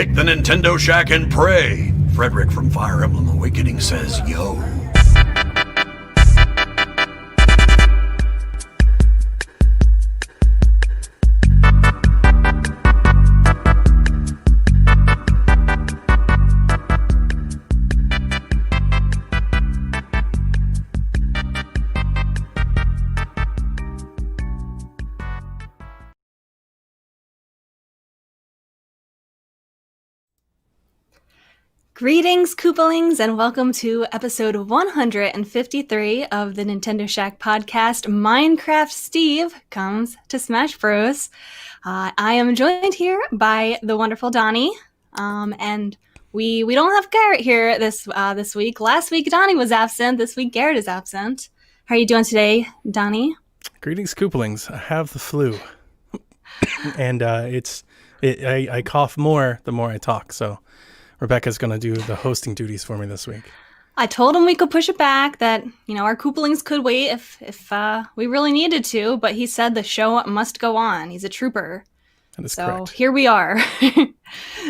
Pick the Nintendo Shack and pray. Frederick from Fire Emblem Awakening says yo. Greetings, Koopalings, and welcome to episode 153 of the Nintendo Shack podcast. Minecraft Steve comes to Smash Bros. I am joined here by the wonderful Donnie, and we don't have Garrett here this week. Last week Donnie was absent. This week Garrett is absent. How are you doing today, Donnie? Greetings, Koopalings. I have the flu, and I cough more the more I talk. So Rebecca's going to do the hosting duties for me this week. I told him we could push it back, that, our Koopalings could wait if we really needed to, but he said the show must go on. He's a trooper. That is correct. So here we are.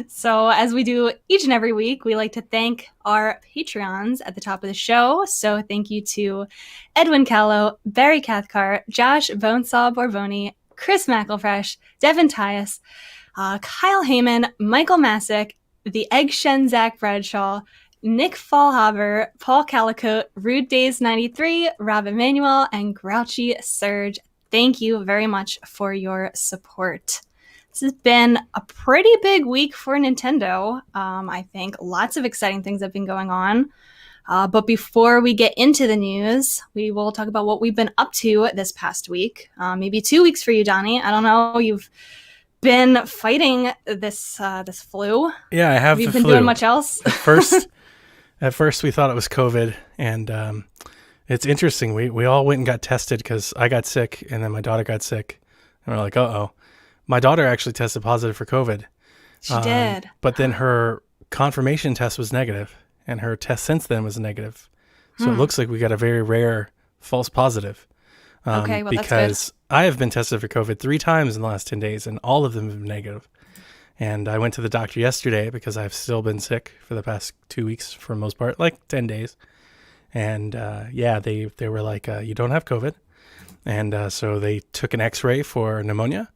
So as we do each and every week, we like to thank our Patreons at the top of the show. So thank you to Edwin Callow, Barry Cathcart, Josh Bonesaw Borboni, Chris McElfresh, Devin Tyus, Kyle Heyman, Michael Masick, the Egg Shen Zach Bradshaw, Nick Fallhaber, Paul Calicote, Rude Days 93, Rob Emanuel, and Grouchy Surge. Thank you very much for your support. This has been a pretty big week for Nintendo. I think lots of exciting things have been going on. But before we get into the news, we will talk about what we've been up to this past week. Maybe 2 weeks for you, Donnie. I don't know. You've been fighting this flu. Yeah, I have the flu. Have you been doing much else? At first we thought it was COVID, and it's interesting. We all went and got tested because I got sick, and then my daughter got sick, and we're like, uh-oh. My daughter actually tested positive for COVID. She did. But then her confirmation test was negative, and her test since then was negative. So it looks like we got a very rare false positive. Okay, well, because that's good. I have been tested for COVID 3 times in the last 10 days, and all of them have been negative. And I went to the doctor yesterday because I've still been sick for the past 2 weeks for the most part, like 10 days. And they were like, you don't have COVID. And so they took an x-ray for pneumonia,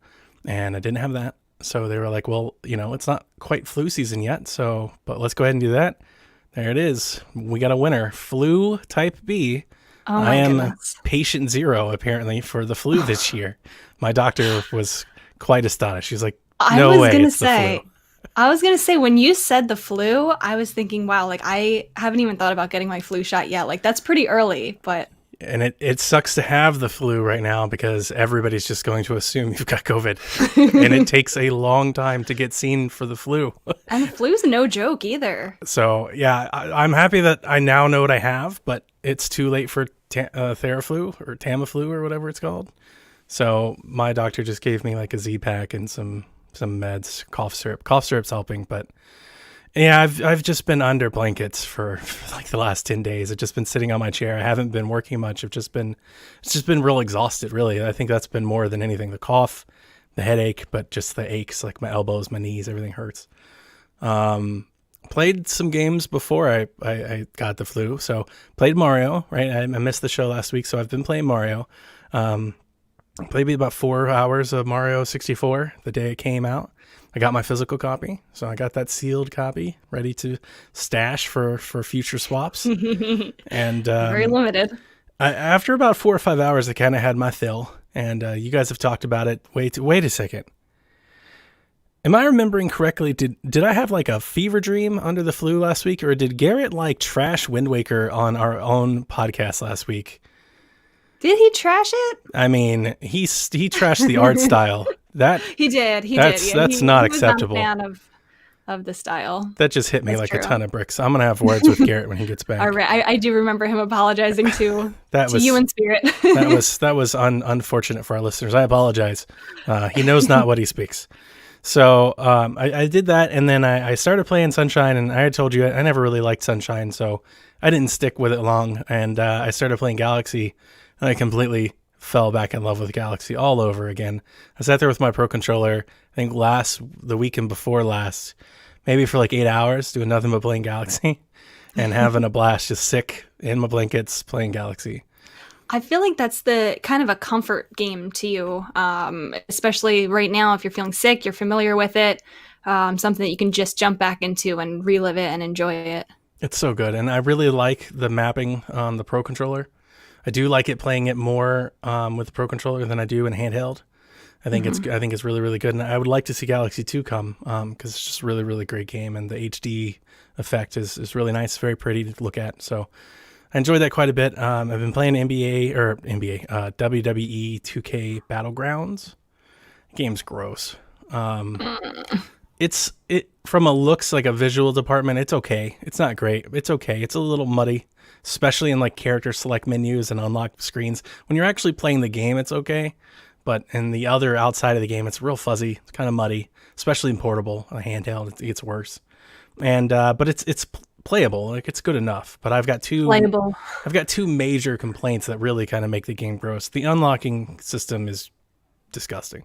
and I didn't have that. So they were like, well, it's not quite flu season yet, but let's go ahead and do that. There it is. We got a winner. Flu type B. Oh my goodness. am patient 0, apparently, for the flu this year. My doctor was quite astonished. She's like, no way, it's the flu. I was going to say, when you said the flu, I was thinking, wow, I haven't even thought about getting my flu shot yet. That's pretty early, but... And it sucks to have the flu right now because everybody's just going to assume you've got COVID. And it takes a long time to get seen for the flu. And the flu's no joke either. So, yeah, I'm happy that I now know what I have, but it's too late for Theraflu or Tamiflu or whatever it's called. So my doctor just gave me like a Z-Pack and some meds, cough syrup. Cough syrup's helping, but... Yeah, I've just been under blankets for like the last 10 days. I've just been sitting on my chair. I haven't been working much. It's just been real exhausted, really. I think that's been more than anything. The cough, the headache, but just the aches, like my elbows, my knees, everything hurts. Played some games before I got the flu. So played Mario, right? I missed the show last week, so I've been playing Mario. Played about 4 hours of Mario 64 the day it came out. I got my physical copy, so I got that sealed copy ready to stash for future swaps. And very limited. After about 4 or 5 hours, I kind of had my fill, and you guys have talked about it. Wait a second. Am I remembering correctly? Did I have like a fever dream under the flu last week, or did Garrett like trash Wind Waker on our own podcast last week? Did he trash it? I mean, he trashed the art style. He did. That's not acceptable. He was not a fan of the style. That just hit me That's like true. a ton of bricks. I'm gonna have words with Garrett when he gets back. All right. I do remember him apologizing to you in spirit. that was unfortunate for our listeners. I apologize. He knows not what he speaks. So I did that, and then I started playing Sunshine, and I had told you I never really liked Sunshine, so I didn't stick with it long, and I started playing Galaxy, and I completely fell back in love with Galaxy all over again. I sat there with my Pro Controller, I think the weekend before last, maybe for like 8 hours, doing nothing but playing Galaxy and having a blast, just sick in my blankets playing Galaxy. I feel like that's the kind of a comfort game to you, especially right now. If you're feeling sick, you're familiar with it, something that you can just jump back into and relive it and enjoy it. It's so good, and I really like the mapping on the Pro Controller. I do like it playing it more with the Pro Controller than I do in handheld. I think it's really, really good, and I would like to see Galaxy 2 come because it's just a really, really great game, and the HD effect is really nice, very pretty to look at. So I enjoyed that quite a bit. I've been playing WWE 2K Battlegrounds. The game's gross. It from a looks, like a visual department, it's okay. It's not great. It's okay. It's a little muddy, especially in like character select menus and unlock screens. When you're actually playing the game, it's okay. But in the other outside of the game, it's real fuzzy. It's kind of muddy, especially in portable. On a handheld, it gets worse. And but it's playable. Like, it's good enough. But I've got two major complaints that really kind of make the game gross. The unlocking system is disgusting.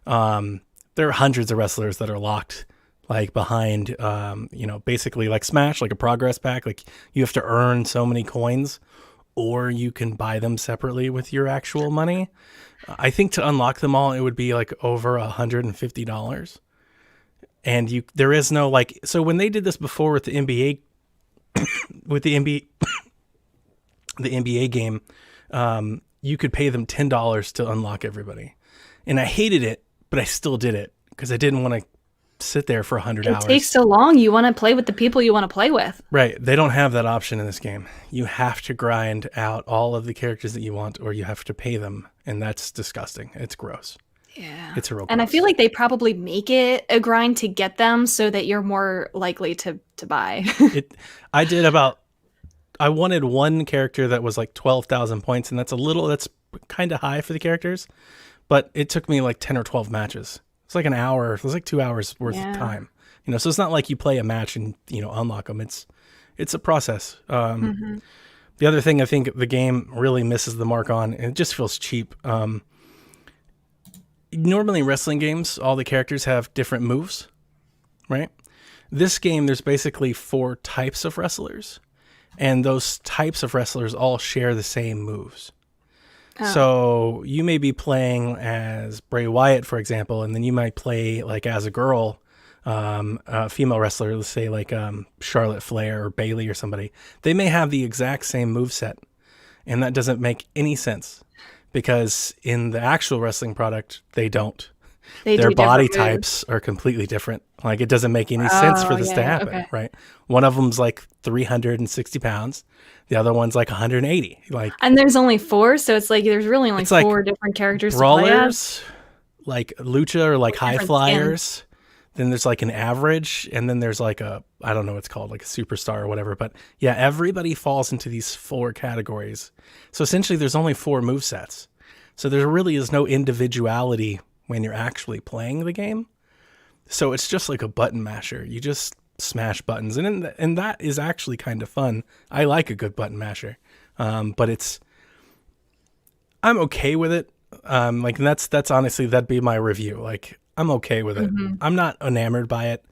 There are hundreds of wrestlers that are locked like behind, basically like Smash, like a progress pack. Like, you have to earn so many coins, or you can buy them separately with your actual money. I think to unlock them all, it would be like over $150. And there is no like, so when they did this before with the NBA, the NBA game, you could pay them $10 to unlock everybody. And I hated it, but I still did it because I didn't want to sit there for 100 hours. It takes so long. You want to play with the people you want to play with. Right. They don't have that option in this game. You have to grind out all of the characters that you want, or you have to pay them. And that's disgusting. It's gross. Yeah. It's a real And gross. I feel like they probably make it a grind to get them so that you're more likely to buy. I wanted one character that was like 12,000 points, and that's kind of high for the characters, but it took me like 10 or 12 matches. It's like an hour. It was like 2 hours worth of time. So it's not like you play a match and, unlock them. It's a process. The other thing I think the game really misses the mark on, and it just feels cheap. Normally in wrestling games, all the characters have different moves, right? This game, there's basically 4 types of wrestlers, and those types of wrestlers all share the same moves. Oh. So you may be playing as Bray Wyatt, for example, and then you might play like as a girl, a female wrestler, let's say like Charlotte Flair or Bayley or somebody. They may have the exact same moveset, and that doesn't make any sense because in the actual wrestling product, they don't. Their body types are completely different. Like, it doesn't make any sense for this to happen, right? One of them's like 360 pounds. The other one's like 180. And there's only 4, so it's like there's really only 4 different characters brawlers, to play as. like lucha or like high flyers. Skins. Then there's like an average, and then there's like I don't know what it's called, like a superstar or whatever. But yeah, everybody falls into these 4 categories. So essentially there's only 4 movesets. So there really is no individuality when you're actually playing the game. So it's just like a button masher. You just smash buttons, and that is actually kind of fun. I like a good button masher, but I'm okay with it. Like, that's honestly, that'd be my review. Like, I'm okay with it. Mm-hmm. I'm not enamored by it.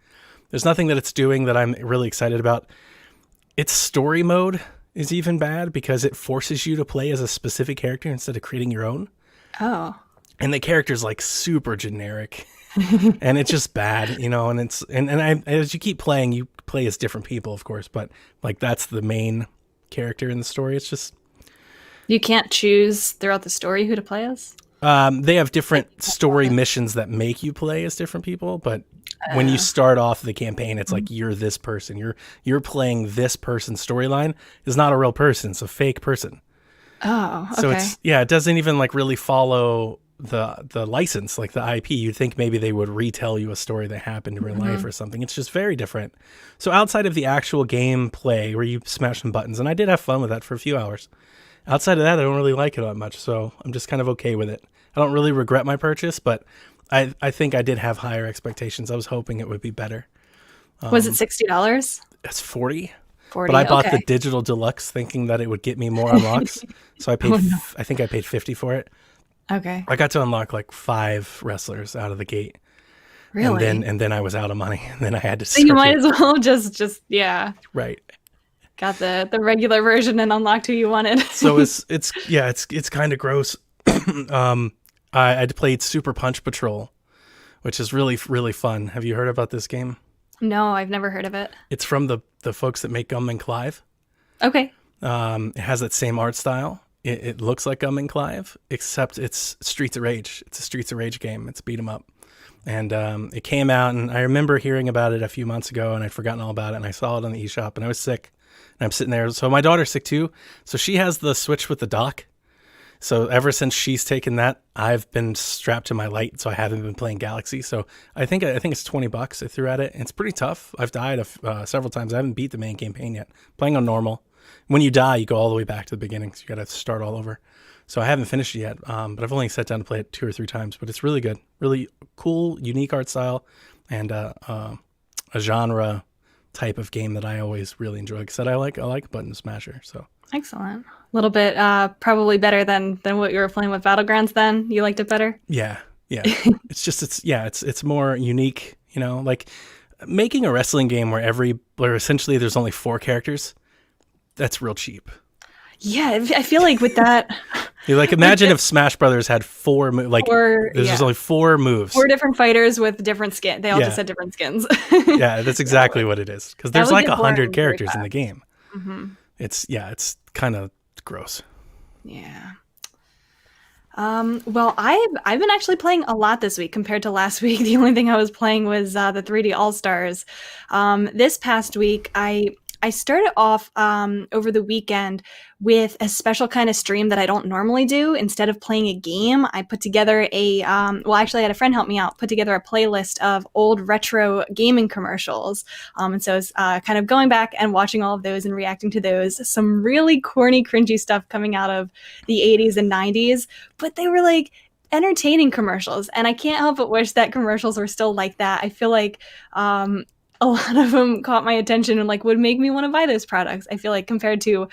There's nothing that it's doing that I'm really excited about. Its story mode is even bad because it forces you to play as a specific character instead of creating your own. Oh. And the character's like super generic. And it's just bad, and as you keep playing, you play as different people, of course, but like, that's the main character in the story. It's just, you can't choose throughout the story who to play as. They have different story missions that make you play as different people, but when you start off the campaign, it's like, you're this person. You're playing this person's storyline. Is not a real person. It's a fake person. Oh, okay. So it doesn't even like really follow the license, like the IP. You'd think maybe they would retell you a story that happened in real life or something. It's just very different. So outside of the actual gameplay where you smash some buttons, and I did have fun with that for a few hours, outside of that, I don't really like it that much. So I'm just kind of okay with it. I don't really regret my purchase, but I think I did have higher expectations. I was hoping it would be better. Was it $60? It's $40. 40, but I bought the digital deluxe thinking that it would get me more unlocks. So I paid, I think I paid $50 for it. Okay. I got to unlock like 5 wrestlers out of the gate. Really? And then I was out of money, and then I had to. So you might as well just yeah. Right. Got the regular version and unlocked who you wanted. So it's kind of gross. I played Super Punch Patrol, which is really really fun. Have you heard about this game? No, I've never heard of it. It's from the folks that make Gum and Clive. Okay. It has that same art style. It looks like Gum and Clive, except it's Streets of Rage. It's a Streets of Rage game. It's beat 'em up. And it came out, and I remember hearing about it a few months ago, and I'd forgotten all about it, and I saw it on the eShop, and I was sick. And I'm sitting there. So my daughter's sick too. So she has the Switch with the dock. So ever since she's taken that, I've been strapped to my light, so I haven't been playing Galaxy. So I think it's $20 I threw at it. And it's pretty tough. I've died several times. I haven't beat the main campaign yet. Playing on normal. When you die, you go all the way back to the beginning, so you got to start all over. So I haven't finished it yet, but I've only sat down to play it 2 or 3 times. But it's really good, really cool, unique art style, and a genre type of game that I always really enjoy. Because I like button smasher. So excellent. A little bit probably better than what you were playing with Battlegrounds. Then you liked it better. Yeah. It's more unique. You know, like making a wrestling game where essentially there's only 4 characters. That's real cheap. Yeah, I feel like with that, you like imagine if Smash Brothers had 4 there's just only 4 moves, 4 different fighters with different skin. They all just had different skins. Yeah, that's exactly what it is. Because there's like 100 characters in the game. Mm-hmm. It's kind of gross. Yeah. Well, I've been actually playing a lot this week compared to last week. The only thing I was playing was the 3D All Stars. This past week, I started off over the weekend with a special kind of stream that I don't normally do. Instead of playing a game, I put together I had a friend help me out, put together a playlist of old retro gaming commercials. And so I was kind of going back and watching all of those and reacting to those. Some really corny, cringy stuff coming out of the 80s and 90s, but they were like entertaining commercials. And I can't help but wish that commercials were still like that. I feel like a lot of them caught my attention and like would make me want to buy those products. I feel like compared to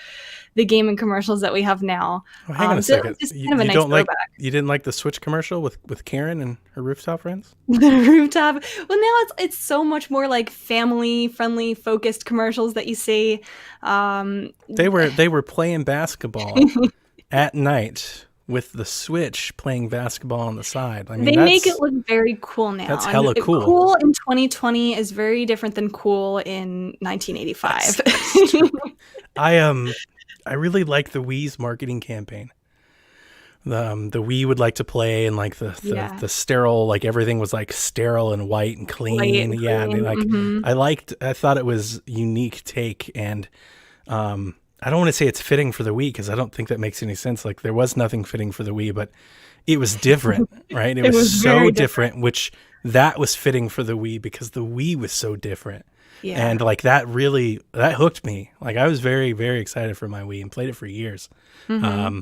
the gaming commercials that we have now. Well, hang on a second. Just kind of a nice throwback. You didn't like the Switch commercial with Karen and her rooftop friends? The rooftop. Well, now it's so much more like family friendly focused commercials that you see. They were playing basketball at night with the Switch playing basketball on the side. I mean, they make it look very cool now. That's hella cool. Cool in 2020 is very different than cool in 1985. I really like the Wii's marketing campaign. The Wii would like to play and like the sterile, like everything was like sterile and white and clean. Yeah, and I thought it was unique take, and I don't want to say it's fitting for the Wii because I don't think that makes any sense. Like there was nothing fitting for the Wii, but it was different, right? It was so different, which that was fitting for the Wii because the Wii was so different. Yeah. And like that hooked me. Like I was very, very excited for my Wii and played it for years. Mm-hmm.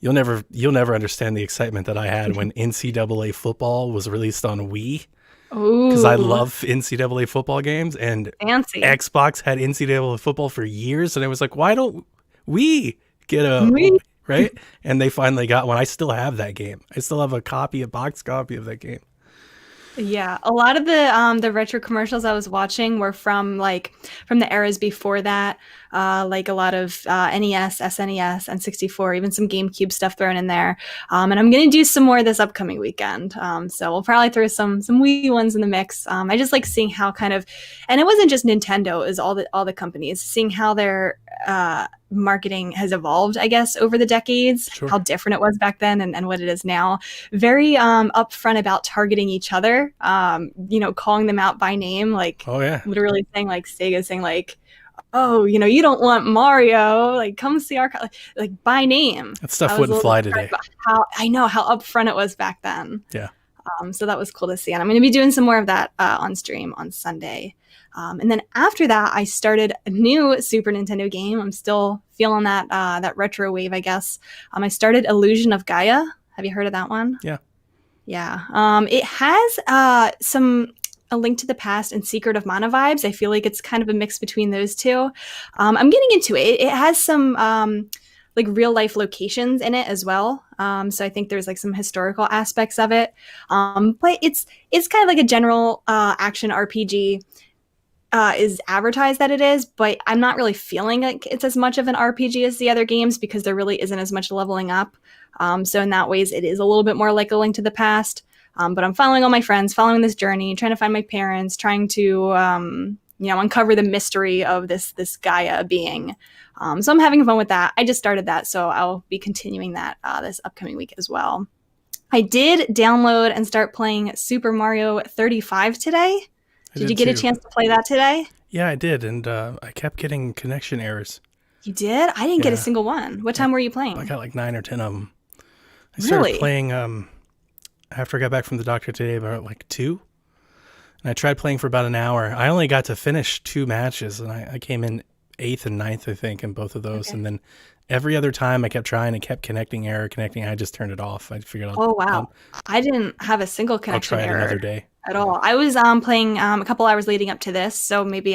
You'll never understand the excitement that I had when NCAA football was released on Wii. Because I love NCAA football games, and fancy. Xbox had NCAA football for years, and I was like, why don't we get a Wii? Right? And they finally got one. I still have that game. I still have a box copy of that game. Yeah, a lot of the retro commercials I was watching were from the eras before that, like a lot of NES, SNES, N64, even some GameCube stuff thrown in there. And I'm gonna do some more this upcoming weekend. So we'll probably throw some Wii ones in the mix. I just like seeing how kind of, and it wasn't just Nintendo, it was all the companies, seeing how their marketing has evolved, I guess, over the decades, sure. How different it was back then and what it is now. Very upfront about targeting each other, calling them out by name, like literally saying like Sega saying like, oh, you don't want Mario, like come see our like by name. That stuff wouldn't fly today. How upfront it was back then. Yeah. So that was cool to see. And I'm going to be doing some more of that on stream on Sunday. And then after that, I started a new Super Nintendo game. I'm still feeling that retro wave, I guess. I started Illusion of Gaia. Have you heard of that one? Yeah. Yeah. It has A Link to the Past and Secret of Mana vibes. I feel like it's kind of a mix between those two. I'm getting into it. It has some like real life locations in it as well. So I think there's like some historical aspects of it. But it's kind of like a general action RPG. Is advertised that it is, but I'm not really feeling like it's as much of an RPG as the other games because there really isn't as much leveling up. So in that ways, it is a little bit more like A Link to the Past. But I'm following all my friends, following this journey, trying to find my parents, trying to uncover the mystery of this Gaia being. So I'm having fun with that. I just started that, so I'll be continuing that this upcoming week as well. I did download and start playing Super Mario 35 today. Did you get a chance to play that today? Yeah, I did, and I kept getting connection errors. You did? I didn't get a single one. What time were you playing? I got like 9 or 10 of them. I started playing after I got back from the doctor today about like 2. And I tried playing for about an hour. I only got to finish 2 matches, and I came in 8th and 9th, I think, in both of those. Okay. And then every other time I kept trying and kept connecting. I just turned it off. I figured out. Oh, wow. I didn't have a single connection error. I'll try it another day. At all. I was playing a couple hours leading up to this, so maybe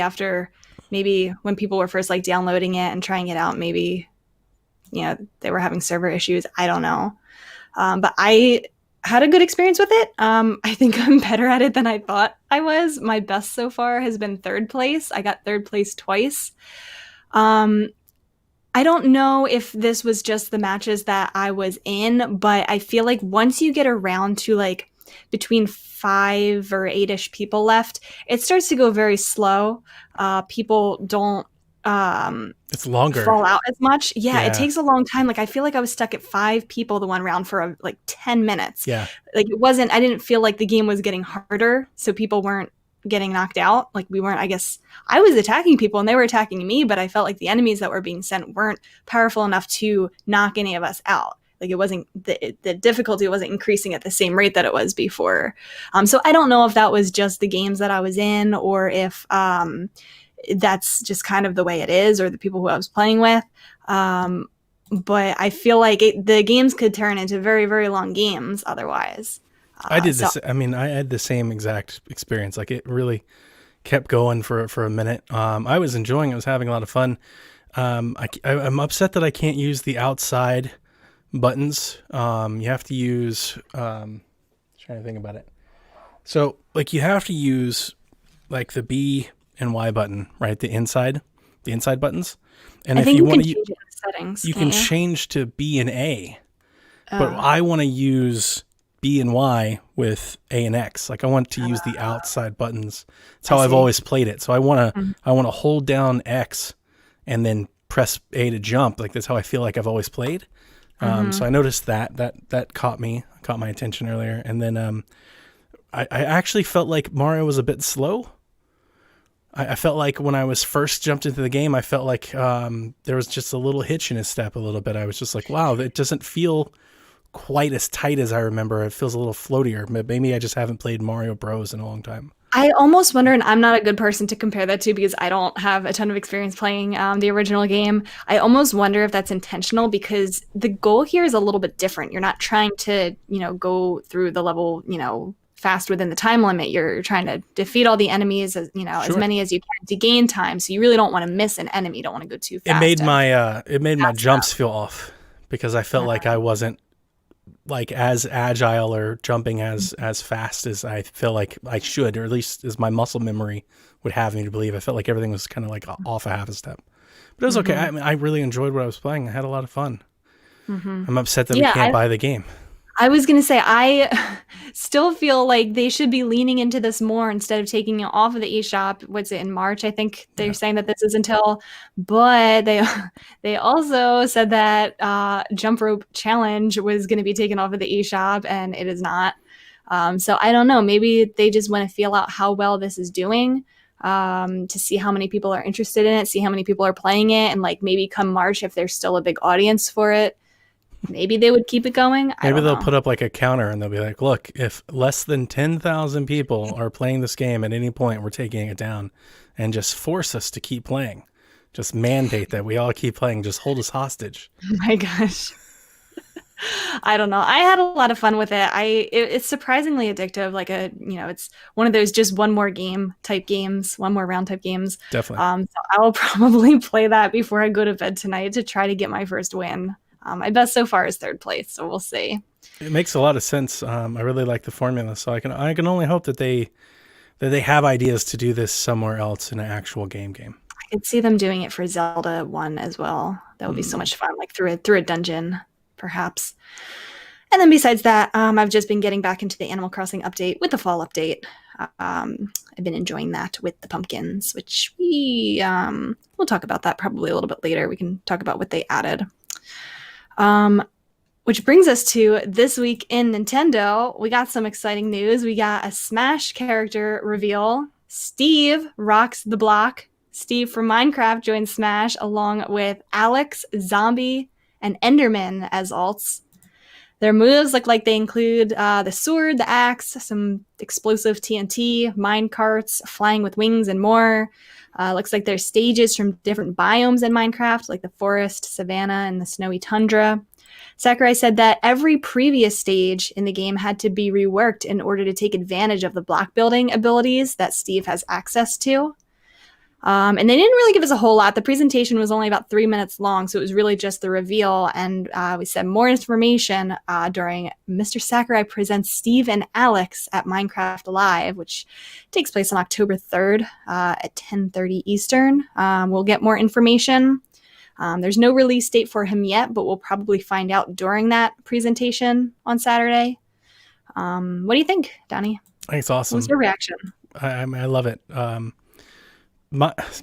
when people were first like downloading it and trying it out, maybe they were having server issues. I don't know, but I had a good experience with it. I think I'm better at it than I thought I was. My best so far has been 3rd place. I got 3rd place twice. I don't know if this was just the matches that I was in, but I feel like once you get around to like between 5 or 8-ish people left, it starts to go very slow. People don't it's longer fall out as much. Yeah, it takes a long time. Like I feel like I was stuck at 5 people the one round for like 10 minutes. Yeah, like I didn't feel like the game was getting harder, so people weren't getting knocked out. Like we weren't, I guess I was attacking people and they were attacking me, but I felt like the enemies that were being sent weren't powerful enough to knock any of us out. Like it wasn't, the difficulty wasn't increasing at the same rate that it was before. So I don't know if that was just the games that I was in, or if that's just kind of the way it is, or the people who I was playing with. But I feel like the games could turn into very, very long games otherwise. I did this. I mean, I had the same exact experience. Like it really kept going for a minute. I was enjoying it. I was having a lot of fun. I'm upset that I can't use the outside buttons. You have to use, trying to think about it. So like you have to use like the B and Y button, right? The inside buttons. And I if think you want to change it in the settings, you can change to B and A, but I want to use B and Y with A and X. Like I want to use the outside buttons. That's how I've always played it. So I want to hold down X and then press A to jump. Like that's how I feel like I've always played. So I noticed that caught my attention earlier. And then I actually felt like Mario was a bit slow. I felt like when I was first jumped into the game, I felt like there was just a little hitch in his step a little bit. I was just like, wow, it doesn't feel quite as tight as I remember. It feels a little floatier. Maybe I just haven't played Mario Bros in a long time. I almost wonder, and I'm not a good person to compare that to because I don't have a ton of experience playing the original game. I almost wonder if that's intentional because the goal here is a little bit different. You're not trying to, go through the level, fast within the time limit. You're trying to defeat all the enemies, as as many as you can to gain time. So you really don't want to miss an enemy. You don't want to go too fast. It made my jumps feel off because I felt like I wasn't like as agile or jumping as fast as I feel like I should, or at least as my muscle memory would have me to believe. I felt like everything was kind of like off a half a step, but it was okay. I mean, I really enjoyed what I was playing. I had a lot of fun. I'm upset that we can't buy the game. I was going to say, I still feel like they should be leaning into this more instead of taking it off of the eShop. What's it, in March? I think they're saying that this is until, but they also said that Jump Rope Challenge was going to be taken off of the eShop, and it is not. So I don't know. Maybe they just want to feel out how well this is doing, to see how many people are interested in it, see how many people are playing it, and like maybe come March, if there's still a big audience for it, maybe they would keep it going. Maybe they'll put up like a counter and they'll be like, look, if less than 10,000 people are playing this game at any point, we're taking it down, and just force us to keep playing. Just mandate that we all keep playing. Just hold us hostage. Oh my gosh. I don't know. I had a lot of fun with it. It's surprisingly addictive. Like it's one of those just one more game type games, one more round type games. Definitely. So I will probably play that before I go to bed tonight to try to get my first win. My best so far is third place, so we'll see. It makes a lot of sense. I really like the formula, so I can only hope that they have ideas to do this somewhere else in an actual game. I could see them doing it for Zelda 1 as well. That would be so much fun, like through a dungeon, perhaps. And then besides that, I've just been getting back into the Animal Crossing update with the fall update. I've been enjoying that with the pumpkins, which we'll talk about that probably a little bit later. We can talk about what they added. Which brings us to this week in Nintendo. We got some exciting news. We got a Smash character reveal. Steve rocks the block. Steve from Minecraft joins Smash along with Alex, Zombie, and Enderman as alts. Their moves look like they include the sword, the axe, some explosive TNT, mine carts, flying with wings, and more. Looks like there's stages from different biomes in Minecraft, like the forest, savanna, and the snowy tundra. Sakurai said that every previous stage in the game had to be reworked in order to take advantage of the block building abilities that Steve has access to. And they didn't really give us a whole lot. The presentation was only about 3 minutes long, so it was really just the reveal. And we said more information during Mr. Sakurai Presents Steve and Alex at Minecraft Live, which takes place on October 3rd at 10:30 Eastern. We'll get more information. There's no release date for him yet, but we'll probably find out during that presentation on Saturday. What do you think, Donnie? I think it's awesome. What's your reaction? I love it.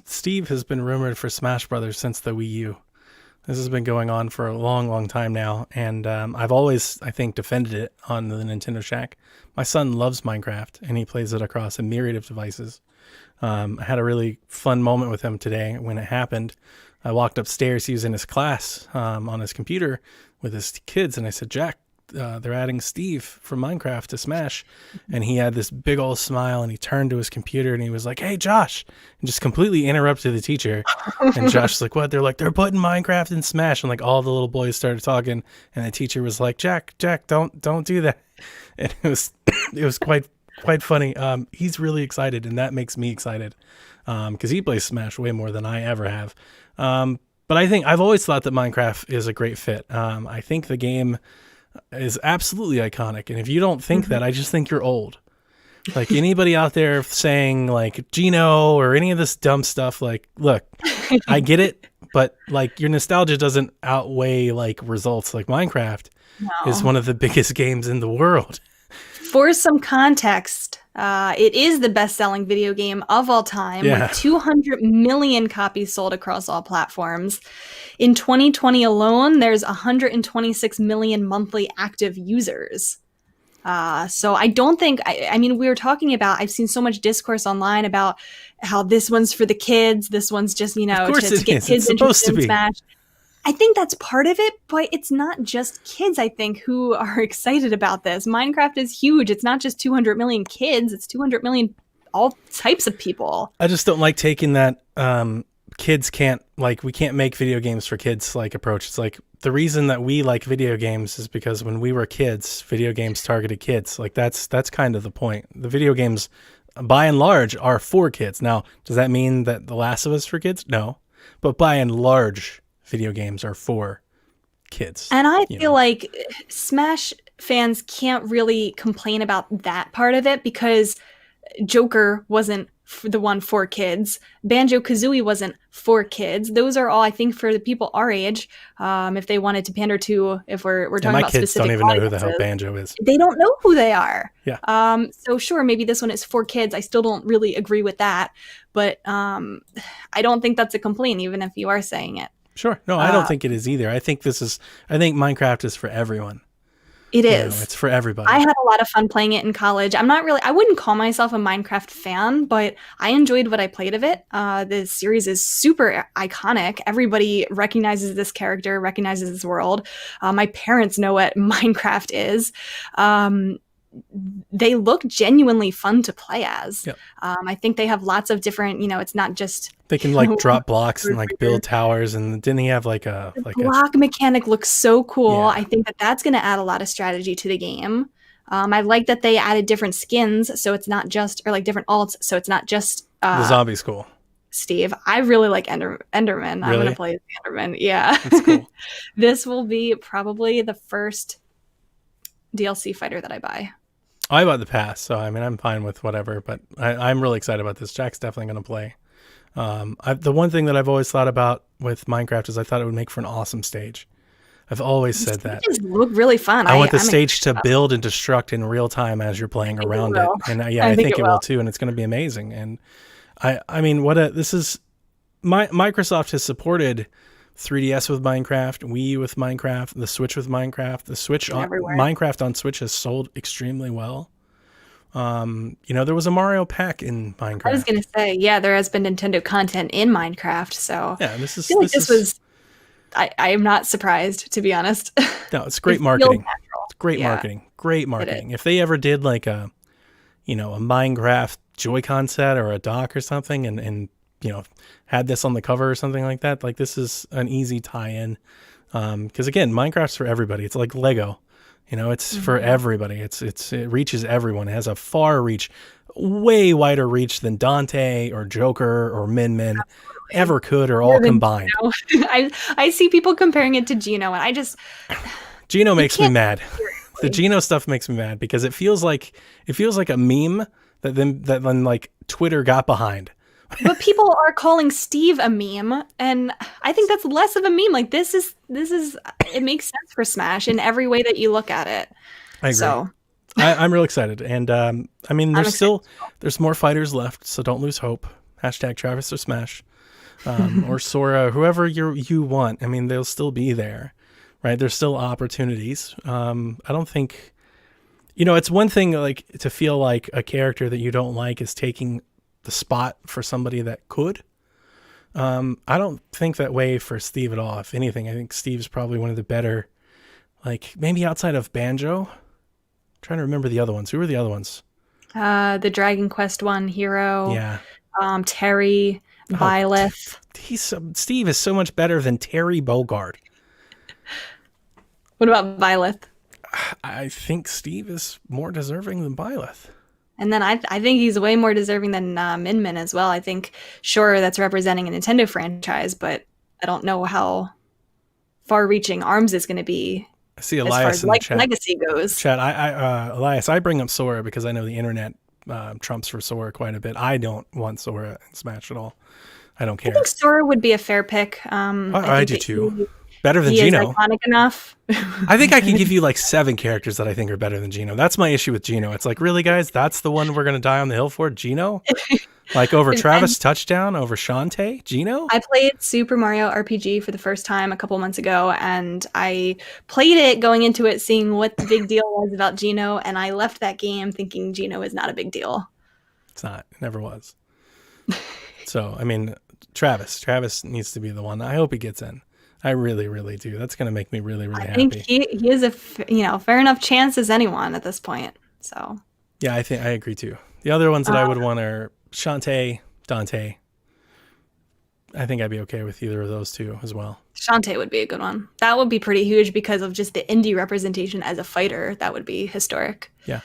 Steve has been rumored for Smash Brothers since the Wii U. This has been going on for a long, long time now, and I've always, I think, defended it on the Nintendo Shack. My son loves Minecraft, and he plays it across a myriad of devices. I had a really fun moment with him today when it happened. I walked upstairs, he was in his class on his computer with his kids, and I said, Jack, they're adding Steve from Minecraft to Smash. And he had this big old smile, and he turned to his computer and he was like, hey, Josh, and just completely interrupted the teacher. And Josh's like, what? They're like, they're putting Minecraft in Smash. And like all the little boys started talking, and the teacher was like, Jack, don't do that. And it was quite funny. He's really excited, and that makes me excited because he plays Smash way more than I ever have. But I think I've always thought that Minecraft is a great fit. I think the game is absolutely iconic. And if you don't think that, I just think you're old. Like anybody out there saying like Gino or any of this dumb stuff, like, look, I get it, but like your nostalgia doesn't outweigh like results. Like Minecraft is one of the biggest games in the world. For some context, it is the best-selling video game of all time, with 200 million copies sold across all platforms. In 2020 alone, there's 126 million monthly active users. So I don't think, I mean, we were talking about, I've seen so much discourse online about how this one's for the kids, this one's just, to get kids interested in Smash. I think that's part of it, but it's not just kids, I think, who are excited about this. Minecraft is huge. It's not just 200 million kids. It's 200 million all types of people. I just don't like taking that kids can't, like, we can't make video games for kids, like, approach. It's like the reason that we like video games is because when we were kids, video games targeted kids. Like, that's kind of the point. The video games, by and large, are for kids. Now, does that mean that The Last of Us is for kids? No. But by and large, video games are for kids. And I feel like Smash fans can't really complain about that part of it because Joker wasn't the one for kids. Banjo-Kazooie wasn't for kids. Those are all, I think, for the people our age. If they wanted to pander to, if we're talking about specific kids don't even know who the hell Banjo is. They don't know who they are. Yeah. So sure, maybe this one is for kids. I still don't really agree with that, but I don't think that's a complaint, even if you are saying it. Sure. No, I don't think it is either. I think Minecraft is for everyone. It is. It's for everybody. I had a lot of fun playing it in college. I wouldn't call myself a Minecraft fan, but I enjoyed what I played of it. The series is super iconic. Everybody recognizes this character, recognizes this world. My parents know what Minecraft is. they look genuinely fun to play as. Yep. I think they have lots of different, it's not just They can like drop blocks and like build towers. And didn't he have like a block mechanic looks so cool. Yeah. I think that that's going to add a lot of strategy to the game. I like that they added different skins, so it's not just, or like different alts, so it's not just the zombie's cool. Steve. I really like Enderman. Really? I'm going to play as Enderman. Yeah. That's cool. This will be probably the first DLC fighter that I buy. I bought the pass, so I mean, I'm fine with whatever, but I'm really excited about this. Jack's definitely going to play. The one thing that I've always thought about with Minecraft is I thought it would make for an awesome stage. I've always said that. It look really fun. I want the stage to build and destruct in real time as you're playing around it. And I think it will too, and it's going to be amazing. And I mean, Microsoft has supported 3DS with Minecraft, Wii with Minecraft, the Switch with Minecraft. The Switch Minecraft on Switch has sold extremely well. There was a Mario pack in Minecraft. I was going to say, yeah, there has been Nintendo content in Minecraft, so yeah, I am not surprised, to be honest. No, it's great marketing. It's great marketing. Great marketing. If they ever did like a Minecraft Joy-Con set or a dock or something and had this on the cover or something like that, like this is an easy tie-in. Because again, Minecraft's for everybody. It's like Lego. It's for everybody. It reaches everyone. It has a far reach, way wider reach than Dante or Joker or Min ever could, or all combined. I see people comparing it to Geno, and I just Geno makes me mad. The Geno stuff makes me mad because it feels like a meme that then like Twitter got behind. But people are calling Steve a meme, and I think that's less of a meme. Like this is it makes sense for Smash in every way that you look at it. I agree. So I'm real excited, and I mean there's more fighters left, so don't lose hope. # Travis or Smash, or Sora, whoever you want. I mean they'll still be there, right? There's still opportunities. I don't think, it's one thing like to feel like a character that you don't like is taking the spot for somebody that could. I don't think that way for Steve at all. If anything, I think Steve's probably one of the better, like maybe outside of Banjo. I'm trying to remember the other ones. Who were the other ones? The Dragon Quest 1 hero. Yeah. Terry, Byleth. Steve is so much better than Terry Bogard. What about Byleth? I think Steve is more deserving than Byleth. And then I think he's way more deserving than Min as well. I think, sure, that's representing a Nintendo franchise, but I don't know how far-reaching ARMS is going to be. I see Elias as in far the as chat. Legacy goes. Chat, Elias, I bring up Sora because I know the internet trumps for Sora quite a bit. I don't want Sora in Smash at all. I don't care. I think Sora would be a fair pick. I do too. Better than he Geno. Is iconic enough. I think I can give you like 7 characters that I think are better than Geno. That's my issue with Geno. It's like, really, guys? That's the one we're going to die on the hill for? Geno? Like over Travis Touchdown, over Shantae? Geno? I played Super Mario RPG for the first time a couple months ago, and I played it going into it seeing what the big deal was about Geno, and I left that game thinking Geno is not a big deal. It's not. It never was. So, I mean, Travis needs to be the one. I hope he gets in. I really, really do. That's going to make me really, really happy. I think he is a fair enough chance as anyone at this point. So yeah, I agree too. The other ones that I would want are Shantae, Dante. I think I'd be okay with either of those two as well. Shantae would be a good one. That would be pretty huge because of just the indie representation as a fighter. That would be historic. Yeah.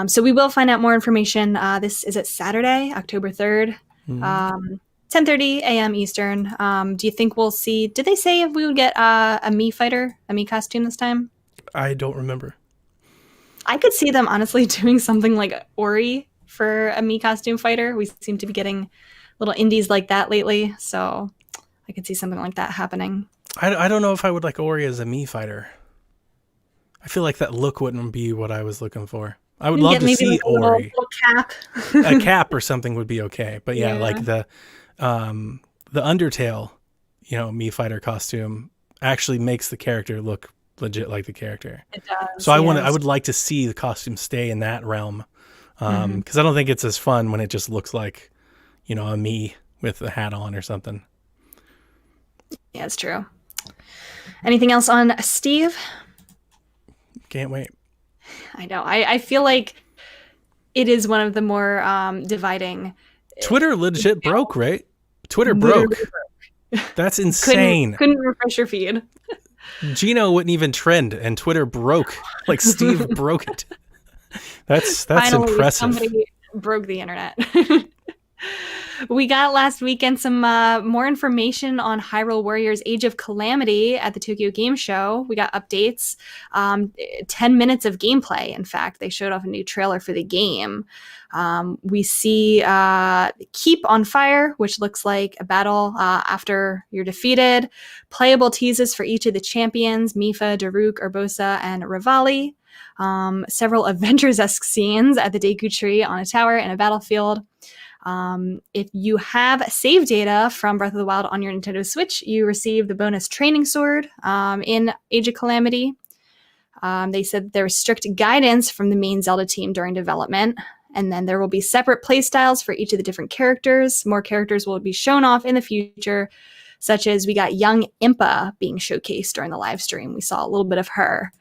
So we will find out more information. This is Saturday, October 3rd. 10:30 a.m. Eastern. Do you think we'll see? Did they say if we would get a Mii fighter, a Mii costume this time? I don't remember. I could see them honestly doing something like Ori for a Mii costume fighter. We seem to be getting little indies like that lately, so I could see something like that happening. I don't know if I would like Ori as a Mii fighter. I feel like that look wouldn't be what I was looking for. I would love to see like Ori. Little cap. A cap or something would be okay, but yeah. Like the Undertale, Mii fighter costume actually makes the character look legit like the character. It does. So I would like to see the costume stay in that realm, because I don't think it's as fun when it just looks like, a Mii with a hat on or something. Yeah, it's true. Anything else on Steve? Can't wait. I know. I feel like it is one of the more dividing. Twitter legit broke, right? Twitter Literally broke. That's couldn't insane. refresh your feed. Gino wouldn't even trend, and Twitter broke. Like Steve broke it. That's Finally, impressive. somebody broke the internet. We got last weekend some more information on Hyrule Warriors Age of Calamity at the Tokyo Game Show. We got updates, 10 minutes of gameplay. In fact, they showed off a new trailer for the game. We see Keep on Fire, which looks like a battle after you're defeated. Playable teases for each of the champions, Mifa, Daruk, Urbosa, and Rivali. Several Avengers-esque scenes at the Deku Tree on a tower in a battlefield. If you have save data from Breath of the Wild on your Nintendo Switch, you receive the bonus training sword in Age of Calamity. They said there was strict guidance from the main Zelda team during development, and then there will be separate playstyles for each of the different characters. More characters will be shown off in the future, such as we got young Impa being showcased during the live stream. We saw a little bit of her.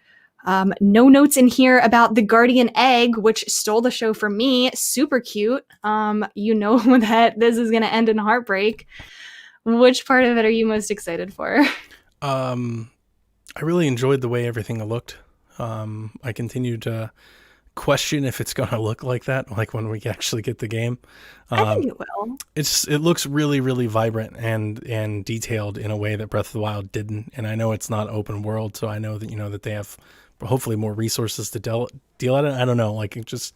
No notes in here about the Guardian Egg, which stole the show from me. Super cute. You know that this is going to end in heartbreak. Which part of it are you most excited for? I really enjoyed the way everything looked. I continue to question if it's going to look like that, like when we actually get the game. I think it will. It looks really, really vibrant and detailed in a way that Breath of the Wild didn't. And I know it's not open world, so I know that that they have hopefully more resources to deal at it. I don't know, like it just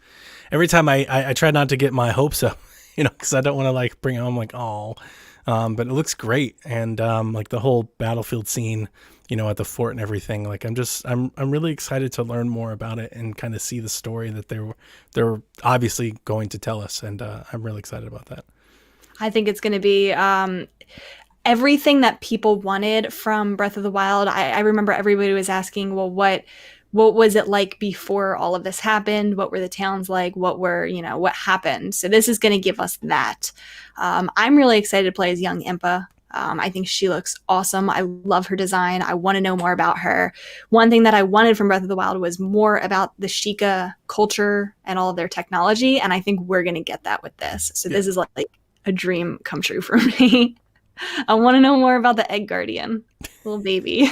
every time I try not to get my hopes up, because I don't want to like bring it home like but it looks great, and like the whole battlefield scene, at the fort and everything. Like I'm really excited to learn more about it and kind of see the story that they're obviously going to tell us, and I'm really excited about that. I think it's going to be everything that people wanted from Breath of the Wild. I remember everybody was asking, well, what was it like before all of this happened? What were the towns like? What happened? So this is going to give us that. I'm really excited to play as young Impa. I think she looks awesome. I love her design. I want to know more about her. One thing that I wanted from Breath of the Wild was more about the Sheikah culture and all of their technology, and I think we're going to get that with this. So This is like a dream come true for me. I want to know more about the Egg Guardian, little baby.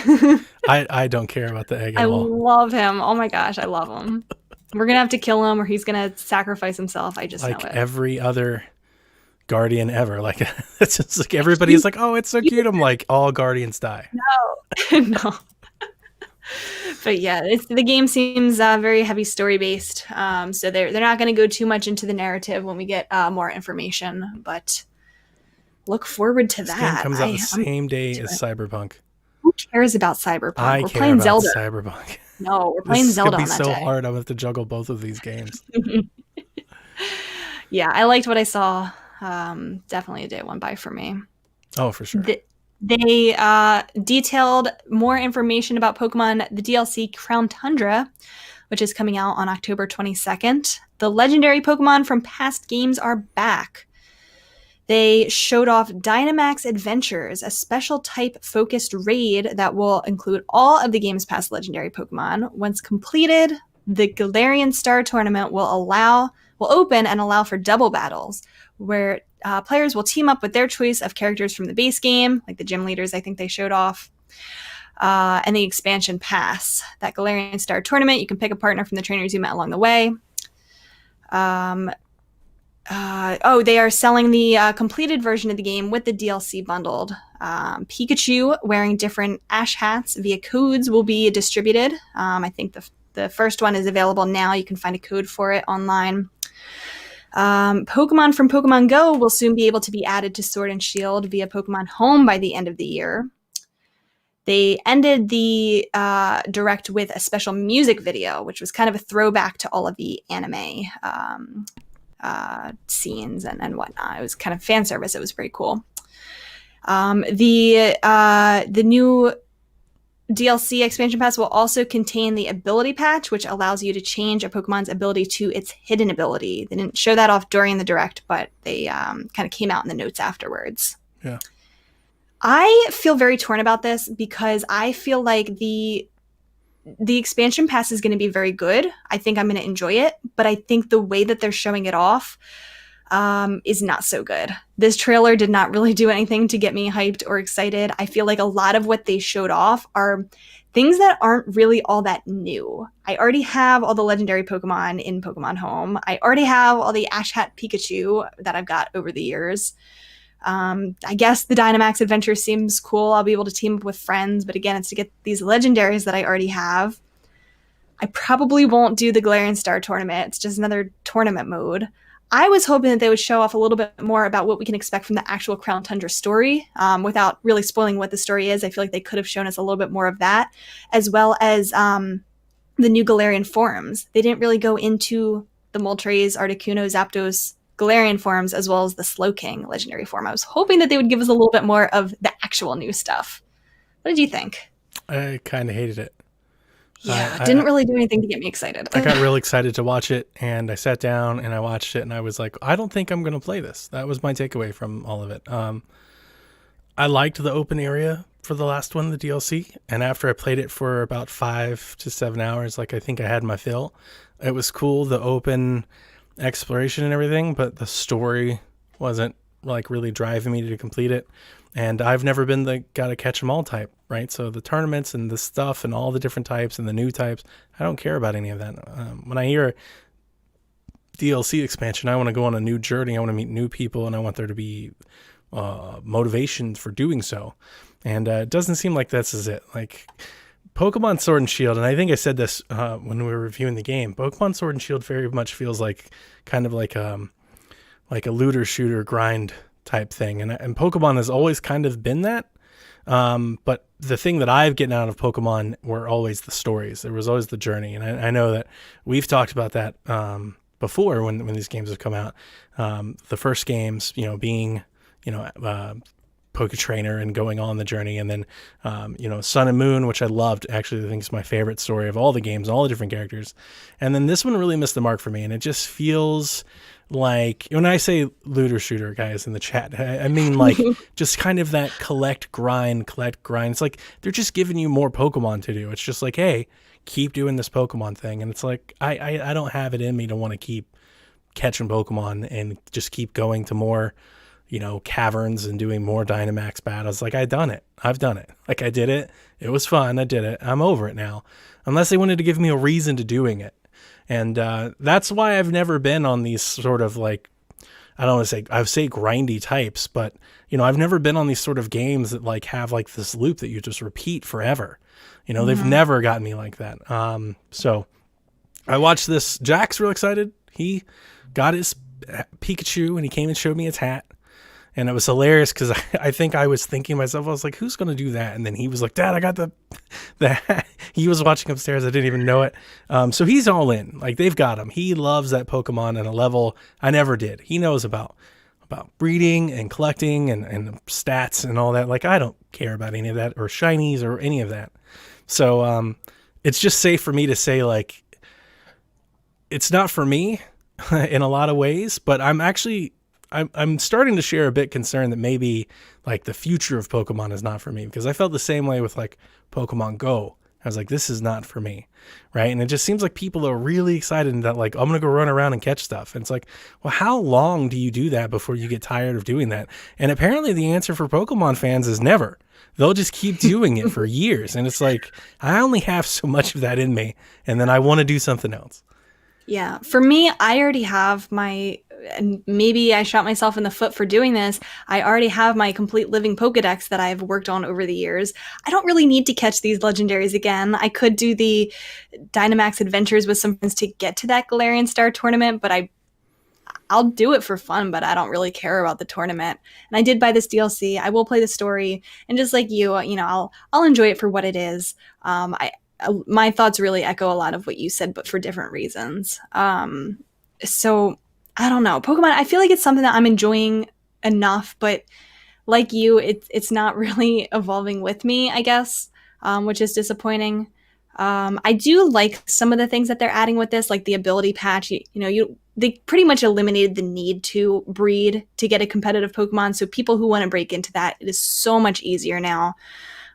I don't care about the egg at all. I love him. Oh my gosh, I love him. We're going to have to kill him or he's going to sacrifice himself. I just know it. Like every other Guardian ever. Like it's just like everybody's like, oh, it's so cute. I'm like, all Guardians die. No. But yeah, the game seems very heavy story based. So they're not going to go too much into the narrative when we get more information, but look forward to that. This game comes out the same day as Cyberpunk. Who cares about Cyberpunk? We're playing Zelda. Cyberpunk. No, we're playing Zelda on that day. It's going to be so hard. I'm going to have to juggle both of these games. Yeah, I liked what I saw. Definitely a day went by for me. Oh, for sure. They detailed more information about Pokemon, the DLC Crown Tundra, which is coming out on October 22nd. The legendary Pokemon from past games are back. They showed off Dynamax Adventures, a special type-focused raid that will include all of the game's past legendary Pokemon. Once completed, the Galarian Star Tournament will open and allow for double battles, where players will team up with their choice of characters from the base game, like the gym leaders I think they showed off, and the expansion pass. That Galarian Star Tournament, you can pick a partner from the trainers you met along the way. They are selling the completed version of the game with the DLC bundled. Pikachu wearing different Ash hats via codes will be distributed. I think the first one is available now. You can find a code for it online. Pokemon from Pokemon Go will soon be able to be added to Sword and Shield via Pokemon Home by the end of the year. They ended the Direct with a special music video, which was kind of a throwback to all of the anime scenes and whatnot. It was kind of fan service. It was pretty cool. The new DLC expansion pass will also contain the ability patch, which allows you to change a Pokemon's ability to its hidden ability. They didn't show that off during the Direct, but they kind of came out in the notes afterwards. Yeah. I feel very torn about this because I feel like the the expansion pass is going to be very good. I think I'm going to enjoy it, but I think the way that they're showing it off is not so good. This trailer did not really do anything to get me hyped or excited. I feel like a lot of what they showed off are things that aren't really all that new. I already have all the legendary Pokemon in Pokemon Home. I already have all the Ash Hat Pikachu that I've got over the years. I guess the Dynamax adventure seems cool. I'll be able to team up with friends, but again, it's to get these legendaries that I already have. I probably won't do the Galarian Star tournament. It's just another tournament mode. I was hoping that they would show off a little bit more about what we can expect from the actual Crown Tundra story, without really spoiling what the story is. I feel like they could have shown us a little bit more of that, as well as the new Galarian forms. They didn't really go into the Moltres, Articuno, Zapdos, Galarian forms, as well as the Slowking legendary form. I was hoping that they would give us a little bit more of the actual new stuff. What did you think? I kind of hated it. Yeah, it didn't really do anything to get me excited. I got real excited to watch it, and I sat down and I watched it, and I was like, I don't think I'm going to play this. That was my takeaway from all of it. I liked the open area for the last one, the DLC, and after I played it for about 5 to 7 hours, like I think I had my fill. It was cool, the open exploration and everything, but the story wasn't like really driving me to complete it. And I've never been the gotta catch 'em all type, right? So the tournaments and the stuff and all the different types and the new types, I don't care about any of that. When I hear DLC expansion, I want to go on a new journey. I want to meet new people, and I want there to be motivation for doing so. And it doesn't seem like this is it. Like Pokemon Sword and Shield, and I think I said this when we were reviewing the game, Pokemon Sword and Shield very much feels like kind of like a looter shooter grind type thing, and Pokemon has always kind of been that, but the thing that I've gotten out of Pokemon were always the stories. There was always the journey, and I know that we've talked about that before when these games have come out. The first games, being Poke Trainer and going on the journey, and then Sun and Moon, which I loved. Actually, I think is my favorite story of all the games, all the different characters. And then this one really missed the mark for me, and it just feels like, when I say looter shooter, guys in the chat, I mean like just kind of that collect grind. It's like they're just giving you more Pokemon to do. It's just like, hey, keep doing this Pokemon thing, and it's like I don't have it in me to want to keep catching Pokemon and just keep going to more caverns and doing more Dynamax battles. Like I've done it. Like I did it. It was fun. I did it. I'm over it now. Unless they wanted to give me a reason to doing it. And that's why I've never been on these sort of like, I don't want to say, I would say grindy types, but I've never been on these sort of games that like have like this loop that you just repeat forever. They've never gotten me like that. So I watched this. Jack's real excited. He got his Pikachu and he came and showed me his hat. And it was hilarious because I think I was thinking to myself, I was like, who's going to do that? And then he was like, Dad, I got the hat. He was watching upstairs. I didn't even know it. So he's all in. Like, they've got him. He loves that Pokemon at a level I never did. He knows about breeding and collecting and stats and all that. Like, I don't care about any of that, or shinies or any of that. So it's just safe for me to say, like, it's not for me in a lot of ways, but I'm starting to share a bit concerned that maybe like the future of Pokemon is not for me, because I felt the same way with like Pokemon Go. I was like, this is not for me, right? And it just seems like people are really excited that like, I'm going to go run around and catch stuff. And it's like, well, how long do you do that before you get tired of doing that? And apparently the answer for Pokemon fans is never. They'll just keep doing it for years. And it's like, I only have so much of that in me, and then I want to do something else. Yeah, for me, I already have and maybe I shot myself in the foot for doing this. I already have my complete living Pokedex that I've worked on over the years. I don't really need to catch these legendaries again. I could do the Dynamax adventures with some friends to get to that Galarian Star tournament, but I'll do it for fun, but I don't really care about the tournament. And I did buy this DLC. I will play the story, and just like you, I'll enjoy it for what it is. My thoughts really echo a lot of what you said, but for different reasons. So I don't know. Pokemon, I feel like it's something that I'm enjoying enough, but like you, it's not really evolving with me, I guess, which is disappointing. I do like some of the things that they're adding with this, like the ability patch. They pretty much eliminated the need to breed to get a competitive Pokemon. So people who want to break into that, it is so much easier now.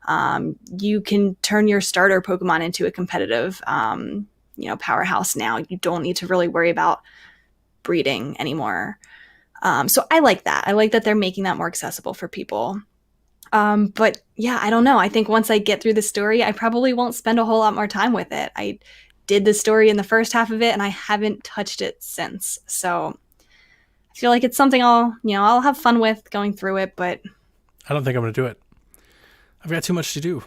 You can turn your starter Pokemon into a competitive, powerhouse now. You don't need to really worry about breeding anymore. So I like that. I like that they're making that more accessible for people. But yeah, I don't know. I think once I get through the story, I probably won't spend a whole lot more time with it. I did the story in the first half of it, and I haven't touched it since. So I feel like it's something I'll have fun with going through it, but I don't think I'm going to do it. I've got too much to do.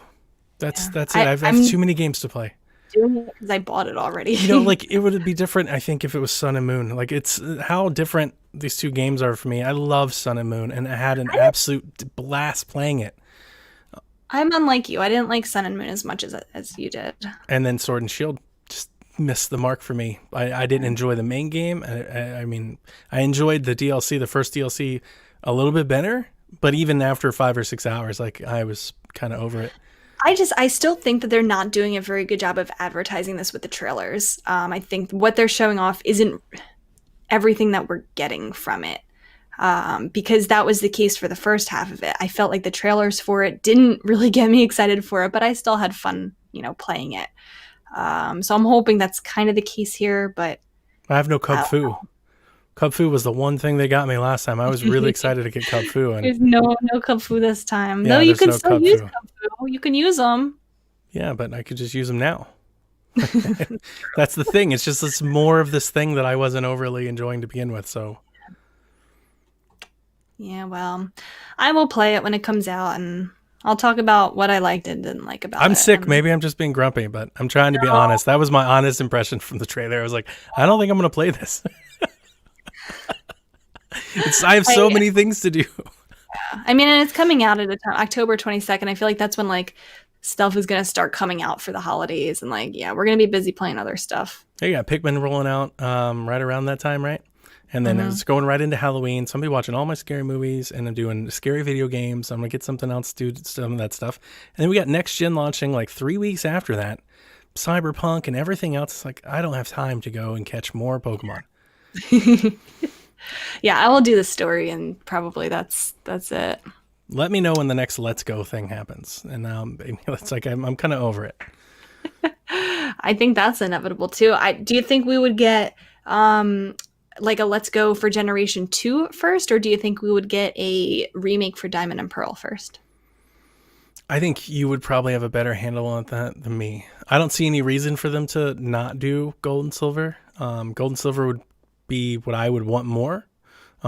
That's it. I have I'm too many games to play. doing it because I bought it already. Like it would be different, I think, if it was Sun and Moon. Like it's how different these two games are for me. I love Sun and Moon, and I had an absolute blast playing it. I'm unlike you. I didn't like Sun and Moon as much as you did. And then Sword and Shield just missed the mark for me. I didn't enjoy the main game. I mean, I enjoyed the DLC, the first DLC, a little bit better. But even after 5 or 6 hours, like I was kind of over it. I still think that they're not doing a very good job of advertising this with the trailers. I think what they're showing off isn't everything that we're getting from it. Because that was the case for the first half of it. I felt like the trailers for it didn't really get me excited for it, but I still had fun, playing it. So I'm hoping that's kind of the case here, but I have no Kung Fu. Kung Fu was the one thing they got me last time. I was really excited to get Kung Fu. And there's no Kung Fu this time. Yeah, no, you can no still Kung use Fu. Kung Fu. You can use them. Yeah, but I could just use them now. That's the thing. It's just it's more of this thing that I wasn't overly enjoying to begin with. So yeah, well, I will play it when it comes out, and I'll talk about what I liked and didn't like about it. I'm sick. Maybe I'm just being grumpy, but I'm trying to be honest. That was my honest impression from the trailer. I was like, I don't think I'm going to play this. I have so many things to do. Yeah. I mean, and it's coming out at a time, October 22nd. I feel like that's when like stuff is going to start coming out for the holidays, and like, yeah, we're going to be busy playing other stuff. Yeah, you got Pikmin rolling out right around that time, right? And then it's going right into Halloween. So I'm going to be watching all my scary movies, and I'm doing scary video games. I'm going to get something else to do some of that stuff. And then we got Next Gen launching like 3 weeks after that. Cyberpunk and everything else. It's like, I don't have time to go and catch more Pokemon. Yeah, I will do the story, and probably that's it. Let me know when the next Let's Go thing happens. And it's like, I'm kind of over it. I think that's inevitable too. Do you think we would get like a Let's Go for Generation 2 first, or do you think we would get a remake for Diamond and Pearl first? I think you would probably have a better handle on that than me. I don't see any reason for them to not do Gold and Silver. Gold and Silver would be what I would want more,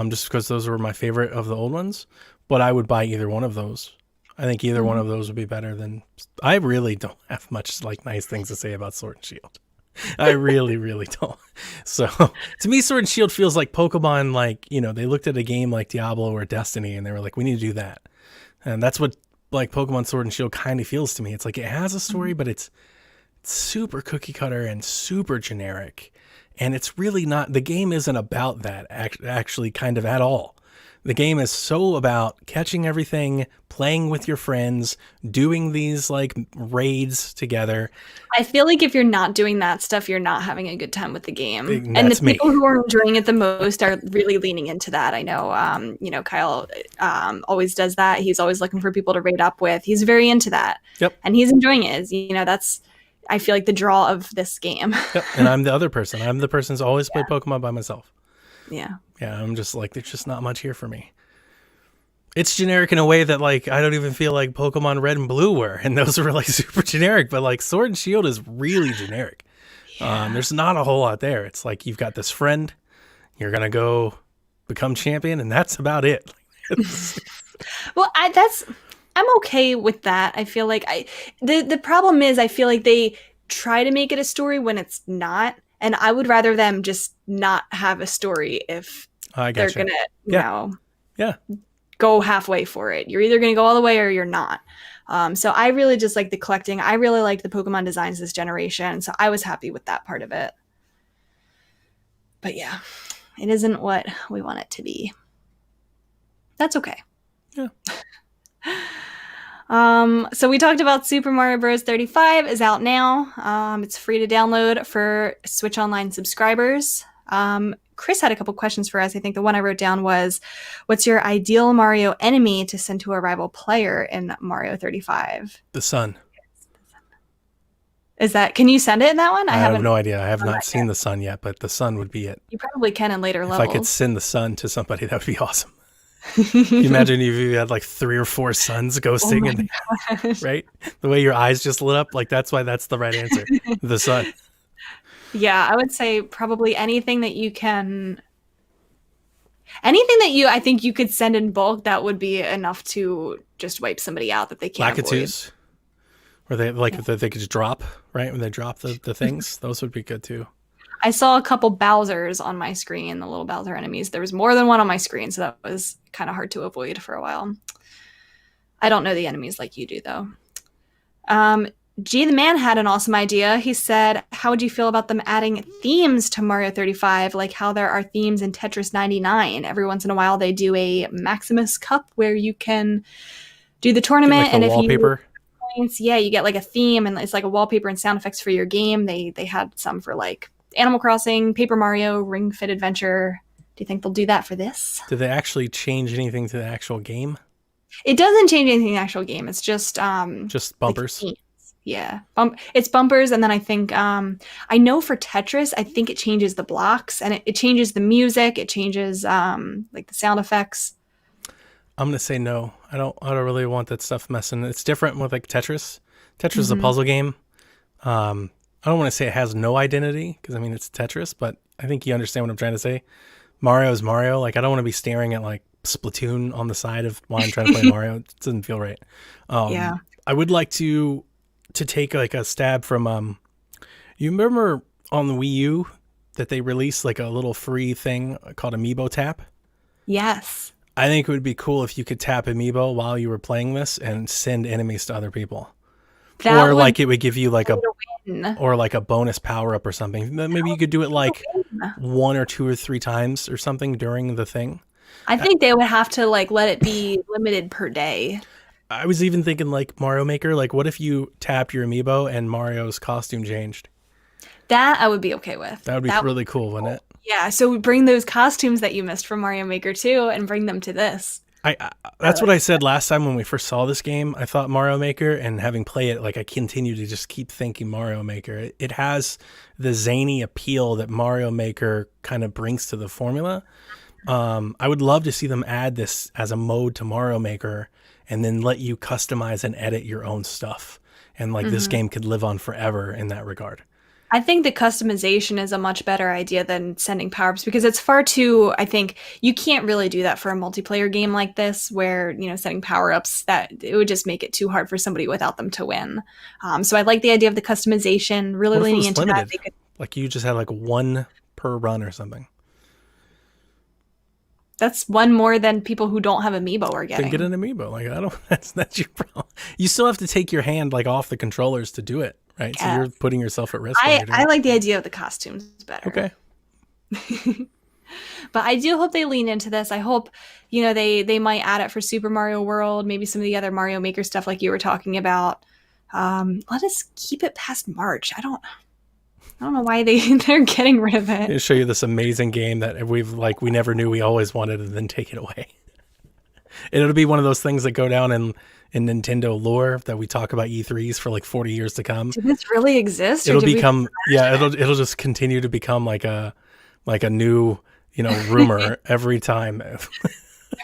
just because those were my favorite of the old ones. But I would buy either one of those. I think either one of those would be better than... I really don't have much like nice things to say about Sword and Shield. I really, really don't. So to me, Sword and Shield feels like Pokemon, like, they looked at a game like Diablo or Destiny and they were like, we need to do that. And that's what like Pokemon Sword and Shield kind of feels to me. It's like it has a story, but it's super cookie cutter and super generic. And it's really not, the game isn't about that actually kind of at all. The game is so about catching everything, playing with your friends, doing these like raids together. I feel like if you're not doing that stuff, you're not having a good time with the game. And the people who are enjoying it the most are really leaning into that. I know, Kyle always does that. He's always looking for people to raid up with. He's very into that. Yep. And he's enjoying it. That's, I feel like, the draw of this game. Yep. And I'm the other person. I'm the person who's always played Pokemon by myself. Yeah. Yeah, I'm just like, there's just not much here for me. It's generic in a way that, like, I don't even feel like Pokemon Red and Blue were. And those were, like, super generic. But, like, Sword and Shield is really generic. Yeah. There's not a whole lot there. It's like you've got this friend. You're going to go become champion. And that's about it. Well, I'm okay with that. I feel like the problem is I feel like they try to make it a story when it's not. And I would rather them just not have a story if they're going to, go halfway for it. You're either going to go all the way or you're not. So I really just like the collecting. I really liked the Pokemon designs this generation. So I was happy with that part of it. But yeah, it isn't what we want it to be. That's okay. Yeah. So we talked about Super Mario Bros. 35 is out now. It's free to download for Switch Online subscribers. Chris had a couple questions for us. I think the one I wrote down was, what's your ideal Mario enemy to send to a rival player in Mario 35? The sun. Can you send it in that one? I have no idea. I have not seen the sun yet, but the sun would be it. You probably can in later levels. If I could send the sun to somebody, that would be awesome. Can you imagine if you had like 3 or 4 suns ghosting right? The way your eyes just lit up, like that's why that's the right answer. The sun. Yeah, I would say probably anything that I think you could send in bulk that would be enough to just wipe somebody out that they can't Lakitus, where they that they could just drop, right? When they drop the things, those would be good too. I saw a couple Bowsers on my screen, the little Bowser enemies. There was more than one on my screen, so that was kind of hard to avoid for a while. I don't know the enemies like you do, though. G the Man had an awesome idea. He said, how would you feel about them adding themes to Mario 35, like how there are themes in Tetris 99? Every once in a while, they do a Maximus Cup where you can do the tournament, and if wallpaper. You get like a theme, and it's like a wallpaper and sound effects for your game. They had some for like Animal Crossing, Paper Mario, Ring Fit Adventure. Do you think they'll do that for this? Did they actually change anything to the actual game? It doesn't change anything in the actual game. It's just bumpers. Like, yeah, it's bumpers, and then I think I know for Tetris, I think it changes the blocks, and it changes the music. It changes like the sound effects. I'm gonna say no. I don't really want that stuff messing. It's different with like Tetris. Tetris is a puzzle game. I don't want to say it has no identity because I mean it's Tetris, but I think you understand what I'm trying to say. Mario is Mario. Like I don't want to be staring at like Splatoon on the side of while I'm trying to play Mario. It doesn't feel right. Yeah. I would like to take like a stab from you remember on the Wii U that they released like a little free thing called Amiibo Tap? Yes. I think it would be cool if you could tap Amiibo while you were playing this and send enemies to other people. Or like it would give you like a bonus power up or something. Maybe you could do it like 1 or 2 or 3 times or something during the thing. I think they would have to like let it be limited per day. I was even thinking like Mario Maker. Like what if you tapped your Amiibo and Mario's costume changed? That I would be okay with. That would be really cool, wouldn't it? Yeah. So bring those costumes that you missed from Mario Maker 2 and bring them to this. That's what I said last time when we first saw this game. I thought Mario Maker, and having played it, like I continue to just keep thinking Mario Maker. It has the zany appeal that Mario Maker kind of brings to the formula. I would love to see them add this as a mode to Mario Maker and then let you customize and edit your own stuff. And like this game could live on forever in that regard. I think the customization is a much better idea than sending power-ups because it's far too, I think you can't really do that for a multiplayer game like this where, you know, sending power-ups, that it would just make it too hard for somebody without them to win. So I like the idea of the customization, really leaning into limited? that. Like you just had like 1 per run or something. That's 1 more than people who don't have Amiibo are getting. Then get an Amiibo. Like that's your problem. You still have to take your hand like off the controllers to do it. Right, so you're putting yourself at risk. I like the idea of the costumes better. Okay. But I do hope they lean into this. I hope, you know, they might add it for Super Mario World, maybe some of the other Mario Maker stuff like you were talking about. Let us keep it past March. I don't know why they're getting rid of it. I'll show you this amazing game that we never knew we always wanted and then take it away. It'll be one of those things that go down in Nintendo lore that we talk about E3s for like 40 years to come. Did this really exist? It'll become it'll just continue to become like a new, you know, rumor every time.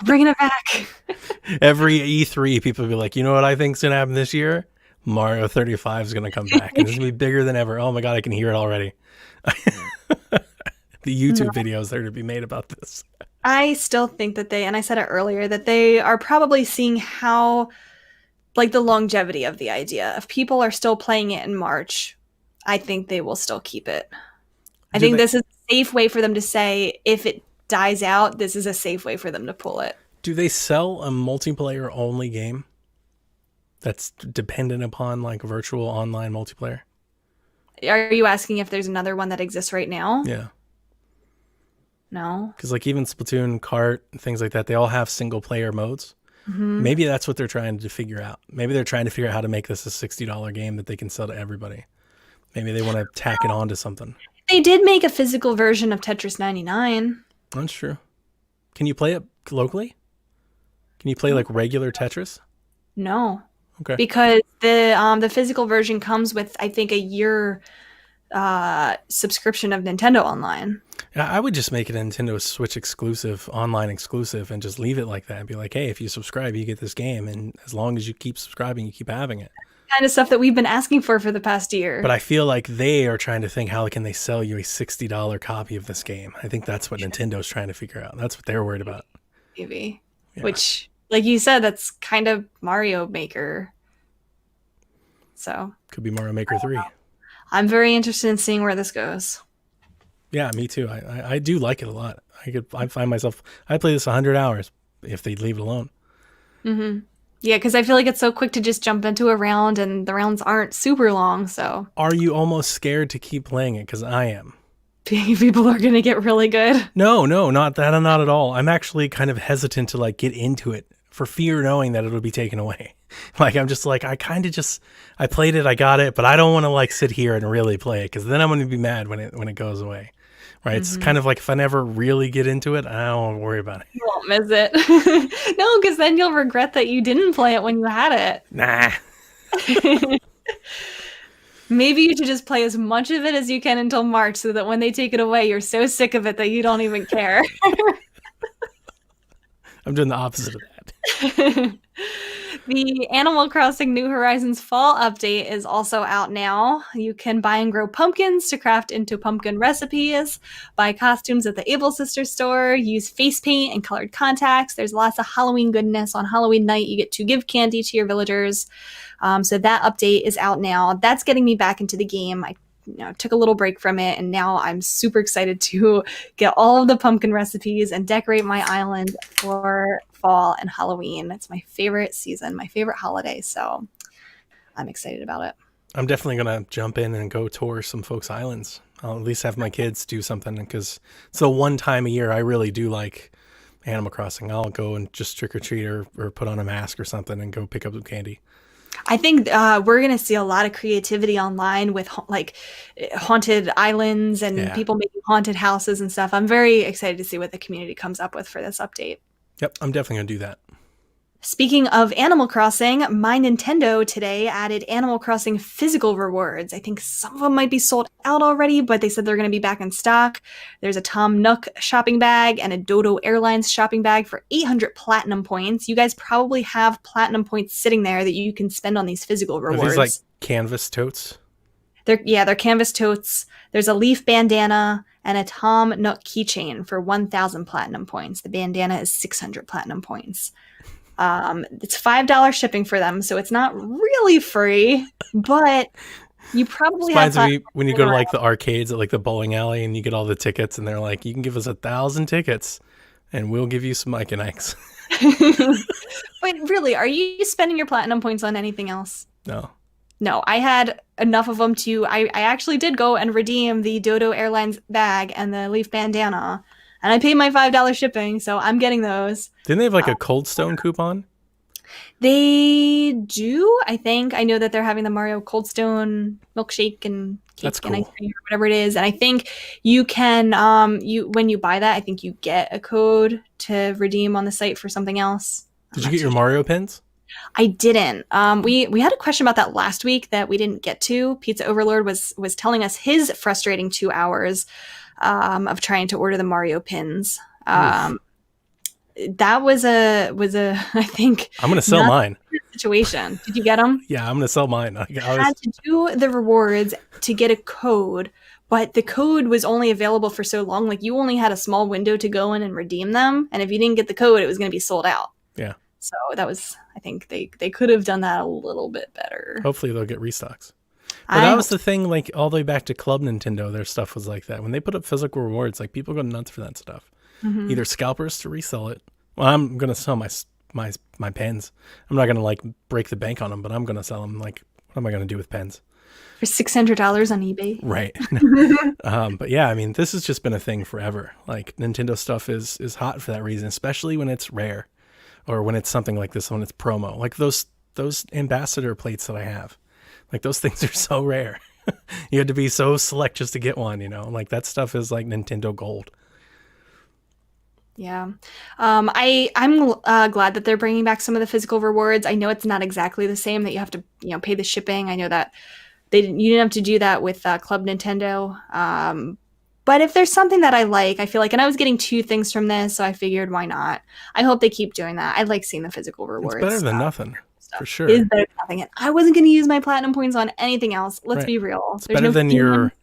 Bringing it back. Every E3 people will be like, you know what I think's gonna happen this year? Mario 35 is gonna come back and it's gonna be bigger than ever. Oh my god, I can hear it already. The YouTube videos that are to be made about this. I still think that and I said it earlier, that they are probably seeing how, like, the longevity of the idea. If people are still playing it in March, I think they will still keep it. I think this is a safe way for them to say, if it dies out, this is a safe way for them to pull it. Do they sell a multiplayer only game that's dependent upon like virtual online multiplayer? Are you asking if there's another one that exists right now? Yeah. No. Because like even Splatoon, Kart, things like that, they all have single player modes. Mm-hmm. Maybe that's what they're trying to figure out. Maybe they're trying to figure out how to make this a $60 game that they can sell to everybody. Maybe they want to tack it on to something. They did make a physical version of Tetris 99. That's true. Can you play it locally? Can you play like regular Tetris? No. Okay. Because the physical version comes with, I think, a year subscription of Nintendo Online. Yeah, I would just make it a Nintendo Switch exclusive, online exclusive, and just leave it like that. And be like, hey, if you subscribe, you get this game, and as long as you keep subscribing, you keep having it. Kind of stuff that we've been asking for the past year. But I feel like they are trying to think, how can they sell you a $60 copy of this game? I think that's what Nintendo's trying to figure out. That's what they're worried about. Maybe. Yeah. Which, like you said, that's kind of Mario Maker. So Could be Mario Maker 3. I'm very interested in seeing where this goes. Yeah, me too. I do like it a lot. I find myself, I play this 100 hours if they'd leave it alone. Mm-hmm. Yeah, because I feel like it's so quick to just jump into a round, and the rounds aren't super long, so. Are you almost scared to keep playing it? Because I am. People are going to get really good. No, not that, not at all. I'm actually kind of hesitant to like get into it for fear knowing that it'll be taken away. Like, I'm just like, I played it, I got it, but I don't want to like sit here and really play it, because then I'm going to be mad when it goes away. Right? Mm-hmm. It's kind of like if I never really get into it, I don't worry about it. You won't miss it. No, because then you'll regret that you didn't play it when you had it. Nah. Maybe you should just play as much of it as you can until March, so that when they take it away, you're so sick of it that you don't even care. I'm doing the opposite of that. The Animal Crossing New Horizons Fall update is also out now. You can buy and grow pumpkins to craft into pumpkin recipes, buy costumes at the Able Sisters store, use face paint and colored contacts. There's lots of Halloween goodness. On Halloween night, you get to give candy to your villagers. So that update is out now. That's getting me back into the game. I took a little break from it, and now I'm super excited to get all of the pumpkin recipes and decorate my island for fall and Halloween. It's my favorite season, my favorite holiday, so I'm excited about it. I'm definitely going to jump in and go tour some folks' islands. I'll at least have my kids do something, because it's the one time a year I really do like Animal Crossing. I'll go and just trick-or-treat or put on a mask or something and go pick up some candy. I think we're going to see a lot of creativity online with like haunted islands and people making haunted houses and stuff. I'm very excited to see what the community comes up with for this update. Yep, I'm definitely going to do that. Speaking of Animal Crossing, my Nintendo today added Animal Crossing physical rewards. I think some of them might be sold out already, but they said they're going to be back in stock. There's a Tom Nook shopping bag and a Dodo Airlines shopping bag for 800 platinum points. You guys probably have platinum points sitting there that you can spend on these physical rewards. Are these like canvas totes? They're canvas totes. There's a leaf bandana and a Tom Nook keychain for 1,000 platinum points. The bandana is 600 platinum points. It's $5 shipping for them, so it's not really free, but you probably have. Reminds me when you go to like the arcades at like the bowling alley and you get all the tickets, and they're like, you can give us 1,000 tickets and we'll give you some Mike and Ike's. But really, are you spending your platinum points on anything else? No, I had enough of them to. I actually did go and redeem the Dodo Airlines bag and the leaf bandana. And I paid my $5 shipping, so I'm getting those. Didn't they have like a Cold Stone coupon? They do, I think. I know that they're having the Mario Cold Stone milkshake and cake That's cool. and ice cream or whatever it is. And I think you can, when you buy that, I think you get a code to redeem on the site for something else. Did you get your Mario pins? I didn't. We had a question about that last week that we didn't get to. Pizza Overlord was telling us his frustrating 2 hours of trying to order the Mario pins. That was a I think I'm gonna sell mine. Situation. Did you get them? Yeah, I'm gonna sell mine. I had to do the rewards to get a code, but the code was only available for so long. Like, you only had a small window to go in and redeem them, and if you didn't get the code, it was going to be sold out. Yeah. So that was, I think they could have done that a little bit better. Hopefully they'll get restocks. But that was the thing, like all the way back to Club Nintendo, their stuff was like that. When they put up physical rewards, like people go nuts for that stuff. Mm-hmm. Either scalpers to resell it. Well, I'm gonna sell my pens. I'm not gonna like break the bank on them, but I'm gonna sell them. Like, what am I gonna do with pens? For $600 on eBay. Right. But yeah, I mean, this has just been a thing forever. Like, Nintendo stuff is hot for that reason, especially when it's rare, or when it's something like this, when it's promo. Like those ambassador plates that I have. Like, those things are so rare. You had to be so select just to get one, like that stuff is like Nintendo Gold. Yeah. I'm glad that they're bringing back some of the physical rewards. I know it's not exactly the same, that you have to, pay the shipping. I know that you didn't have to do that with Club Nintendo. But if there's something that I like, I feel like, and I was getting 2 things from this, so I figured why not? I hope they keep doing that. I like seeing the physical rewards. It's better than nothing, for sure. It is better than nothing. And I wasn't going to use my platinum points on anything else. Let's Right. be real. It's better than your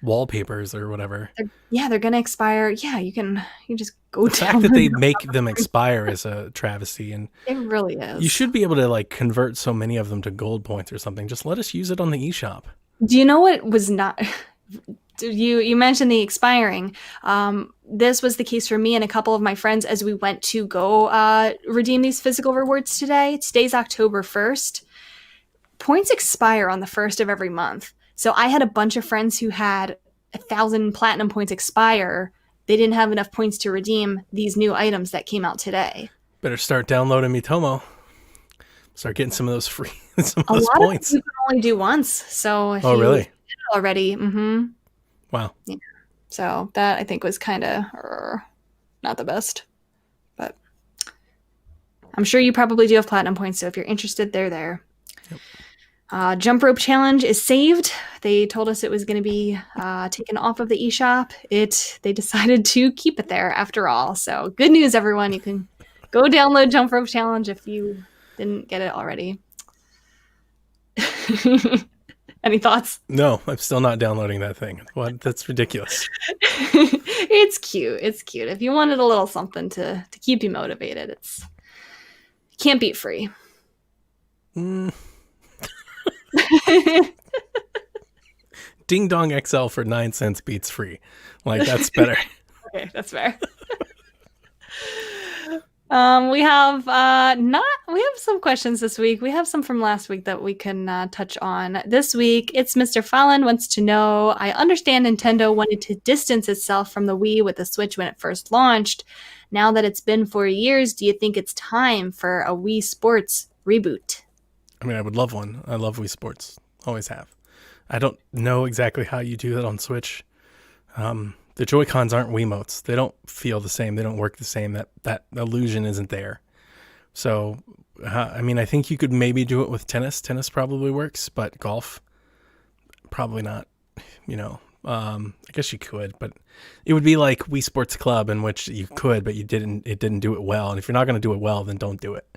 wallpapers or whatever. They're going to expire. Yeah, you can just go The down. fact that they make them expire is a travesty, and It really is. you should be able to like convert so many of them to gold points or something. Just let us use it on the eShop. Do you know what was not? You mentioned the expiring. This was the case for me and a couple of my friends as we went to go redeem these physical rewards today. Today's October 1st. Points expire on the 1st of every month. So I had a bunch of friends who had 1,000 platinum points expire. They didn't have enough points to redeem these new items that came out today. Better start downloading Miitomo. Start getting some of those free, some of A those lot points. of them you can only do once. So if Oh, really? did it already. Mm-hmm. Wow. Yeah. So that I think was kind of not the best, but I'm sure you probably do have platinum points. So if you're interested, they're there. Yep. Jump rope challenge is saved. They told us it was going to be taken off of the eShop. They decided to keep it there after all. So good news, everyone. You can go download jump rope challenge if you didn't get it already. Any thoughts? No, I'm still not downloading that thing. What? That's ridiculous. It's cute. It's cute. If you wanted a little something to keep you motivated, you can't beat free. Ding Dong XL for 9 cents beats free. Like, that's better. Okay, that's fair. We have some questions this week. We have some from last week that we can touch on. This week, it's Mr. Fallon wants to know, I understand Nintendo wanted to distance itself from the Wii with the Switch when it first launched. Now that it's been 4 years, do you think it's time for a Wii Sports reboot? I mean, I would love one. I love Wii Sports. Always have. I don't know exactly how you do that on Switch. The Joy-Cons aren't Wiimotes. They don't feel the same. They don't work the same. That illusion isn't there. So, I mean, I think you could maybe do it with tennis. Tennis probably works, but golf, probably not. I guess you could, but it would be like Wii Sports Club, in which you could, but it didn't do it well. And if you're not going to do it well, then don't do it.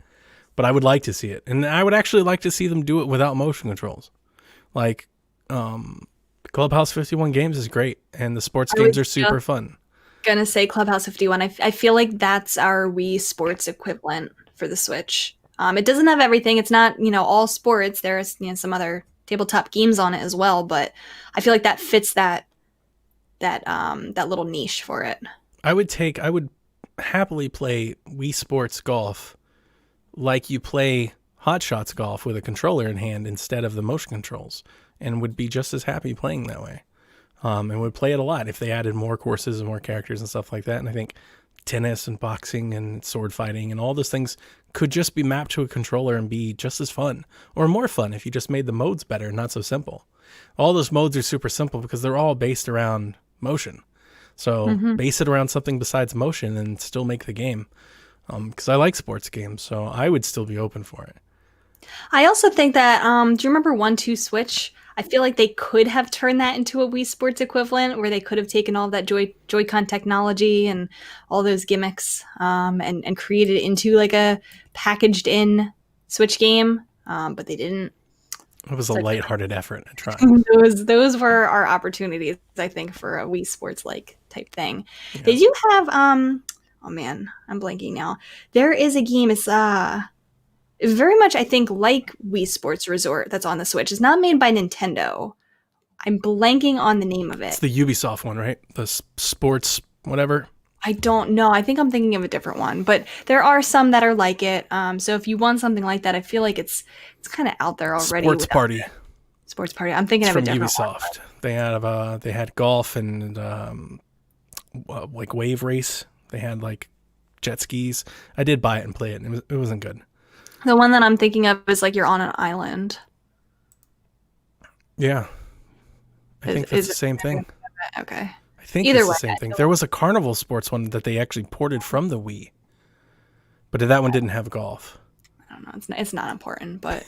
But I would like to see it. And I would actually like to see them do it without motion controls. Like, Clubhouse 51 Games is great, and the sports games are super fun. Gonna say Clubhouse 51. I feel like that's our Wii Sports equivalent for the Switch. It doesn't have everything. It's not all sports. There's some other tabletop games on it as well, but I feel like that fits that little niche for it. I would happily play Wii Sports Golf like you play Hot Shots Golf with a controller in hand instead of the motion controls, and would be just as happy playing that way. And would play it a lot if they added more courses and more characters and stuff like that. And I think tennis and boxing and sword fighting and all those things could just be mapped to a controller and be just as fun, or more fun if you just made the modes better and not so simple. All those modes are super simple because they're all based around motion. So base it around something besides motion and still make the game. Because I like sports games, so I would still be open for it. I also think that, do you remember 1-2 Switch? I feel like they could have turned that into a Wii Sports equivalent, where they could have taken all that Joy-Con technology and all those gimmicks and created it into like a packaged-in Switch game, but they didn't. It was a lighthearted effort at trying. Those were our opportunities, I think, for a Wii Sports-like type thing. Yeah. They do have, oh man, I'm blanking now. There is a game, it's very much, I think, like Wii Sports Resort that's on the Switch. It's not made by Nintendo. I'm blanking on the name of it. It's the Ubisoft one, right? The sports whatever. I don't know. I think I'm thinking of a different one. But there are some that are like it. So if you want something like that, I feel like it's kind of out there already. Sports Party. Sports Party. I'm thinking it's of a from different Ubisoft. One, they had golf and like wave race. They had like jet skis. I did buy it and play it, and it wasn't good. The one that I'm thinking of is like you're on an island. Yeah. I think that's the same thing. Okay. I think Either it's way, the same thing. There was a Carnival Sports one that they actually ported from the Wii, but that one didn't have golf. I don't know. It's not important, but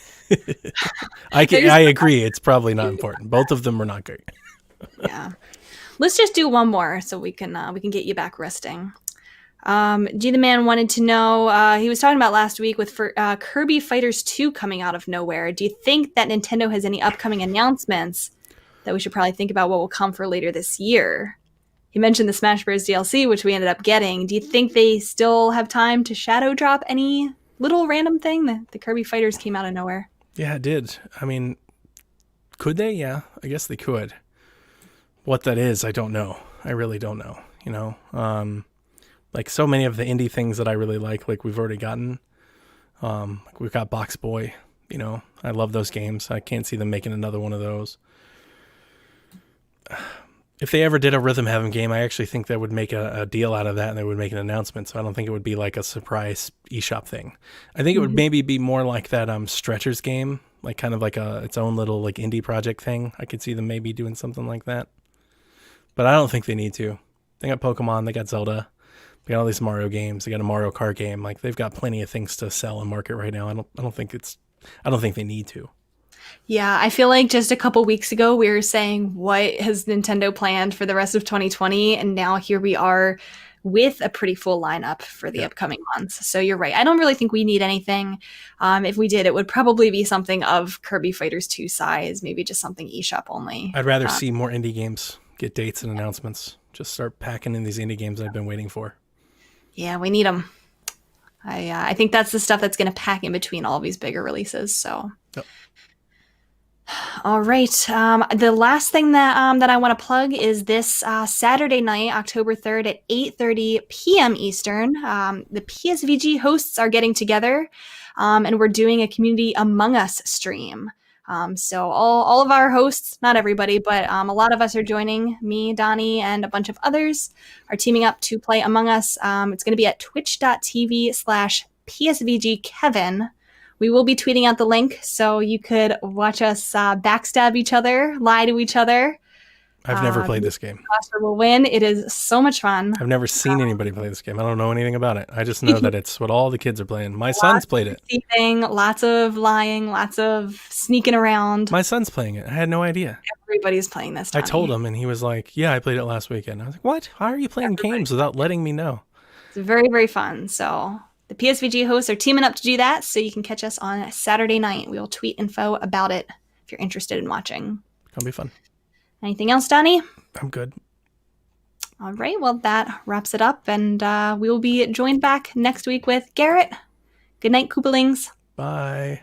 I agree. It's probably not important. Both of them were not great. yeah. Let's just do one more so we can get you back resting. G the Man wanted to know, he was talking about last week with Kirby Fighters 2 coming out of nowhere. Do you think that Nintendo has any upcoming announcements that we should probably think about what will come for later this year? He mentioned the Smash Bros. DLC, which we ended up getting. Do you think they still have time to shadow drop any little random thing? The Kirby Fighters came out of nowhere. Yeah, it did. I mean, could they? Yeah, I guess they could. What that is, I don't know. I really don't know, you know? Like so many of the indie things that I really like we've already gotten. Like we've got Box Boy, you know? I love those games. I can't see them making another one of those. If they ever did a Rhythm Heaven game, I actually think they would make a deal out of that and they would make an announcement. So I don't think it would be like a surprise eShop thing. I think it would maybe be more like that Stretchers game, like kind of like its own little like indie project thing. I could see them maybe doing something like that. But I don't think they need to. They got Pokemon, they got Zelda, they got all these Mario games, they got a Mario Kart game. Like they've got plenty of things to sell and market right now. I don't think they need to. Yeah, I feel like just a couple weeks ago we were saying what has Nintendo planned for the rest of 2020, and now here we are with a pretty full lineup for the upcoming months. So you're right. I don't really think we need anything. If we did, it would probably be something of Kirby Fighters 2 size, maybe just something eShop only. I'd rather see more indie games get dates and announcements. Just start packing in these indie games I've been waiting for. Yeah, we need them. I think that's the stuff that's going to pack in between all of these bigger releases. So. Yep. All right. The last thing that I want to plug is this Saturday night, October 3rd at 8:30 p.m. Eastern. The PSVG hosts are getting together, and we're doing a Community Among Us stream. So all of our hosts, not everybody, but a lot of us are joining. Me, Donnie, and a bunch of others are teaming up to play Among Us. It's going to be at twitch.tv/PSVGKevin. We will be tweeting out the link, so you could watch us backstab each other, lie to each other. I've never played this game. Imposter will win. It is so much fun. I've never seen anybody play this game. I don't know anything about it. I just know that it's what all the kids are playing. My son's played it. Deceiving, lots of lying, lots of sneaking around. My son's playing it. I had no idea. Everybody's playing this. Johnny. I told him, and he was like, "Yeah, I played it last weekend." I was like, "What? How are you playing games without letting me know?" It's very, very fun. So the PSVG hosts are teaming up to do that, so you can catch us on Saturday night. We will tweet info about it if you're interested in watching. It'll be fun. Anything else, Donnie? I'm good. All right. Well, that wraps it up, and we will be joined back next week with Garrett. Good night, Koopalings. Bye.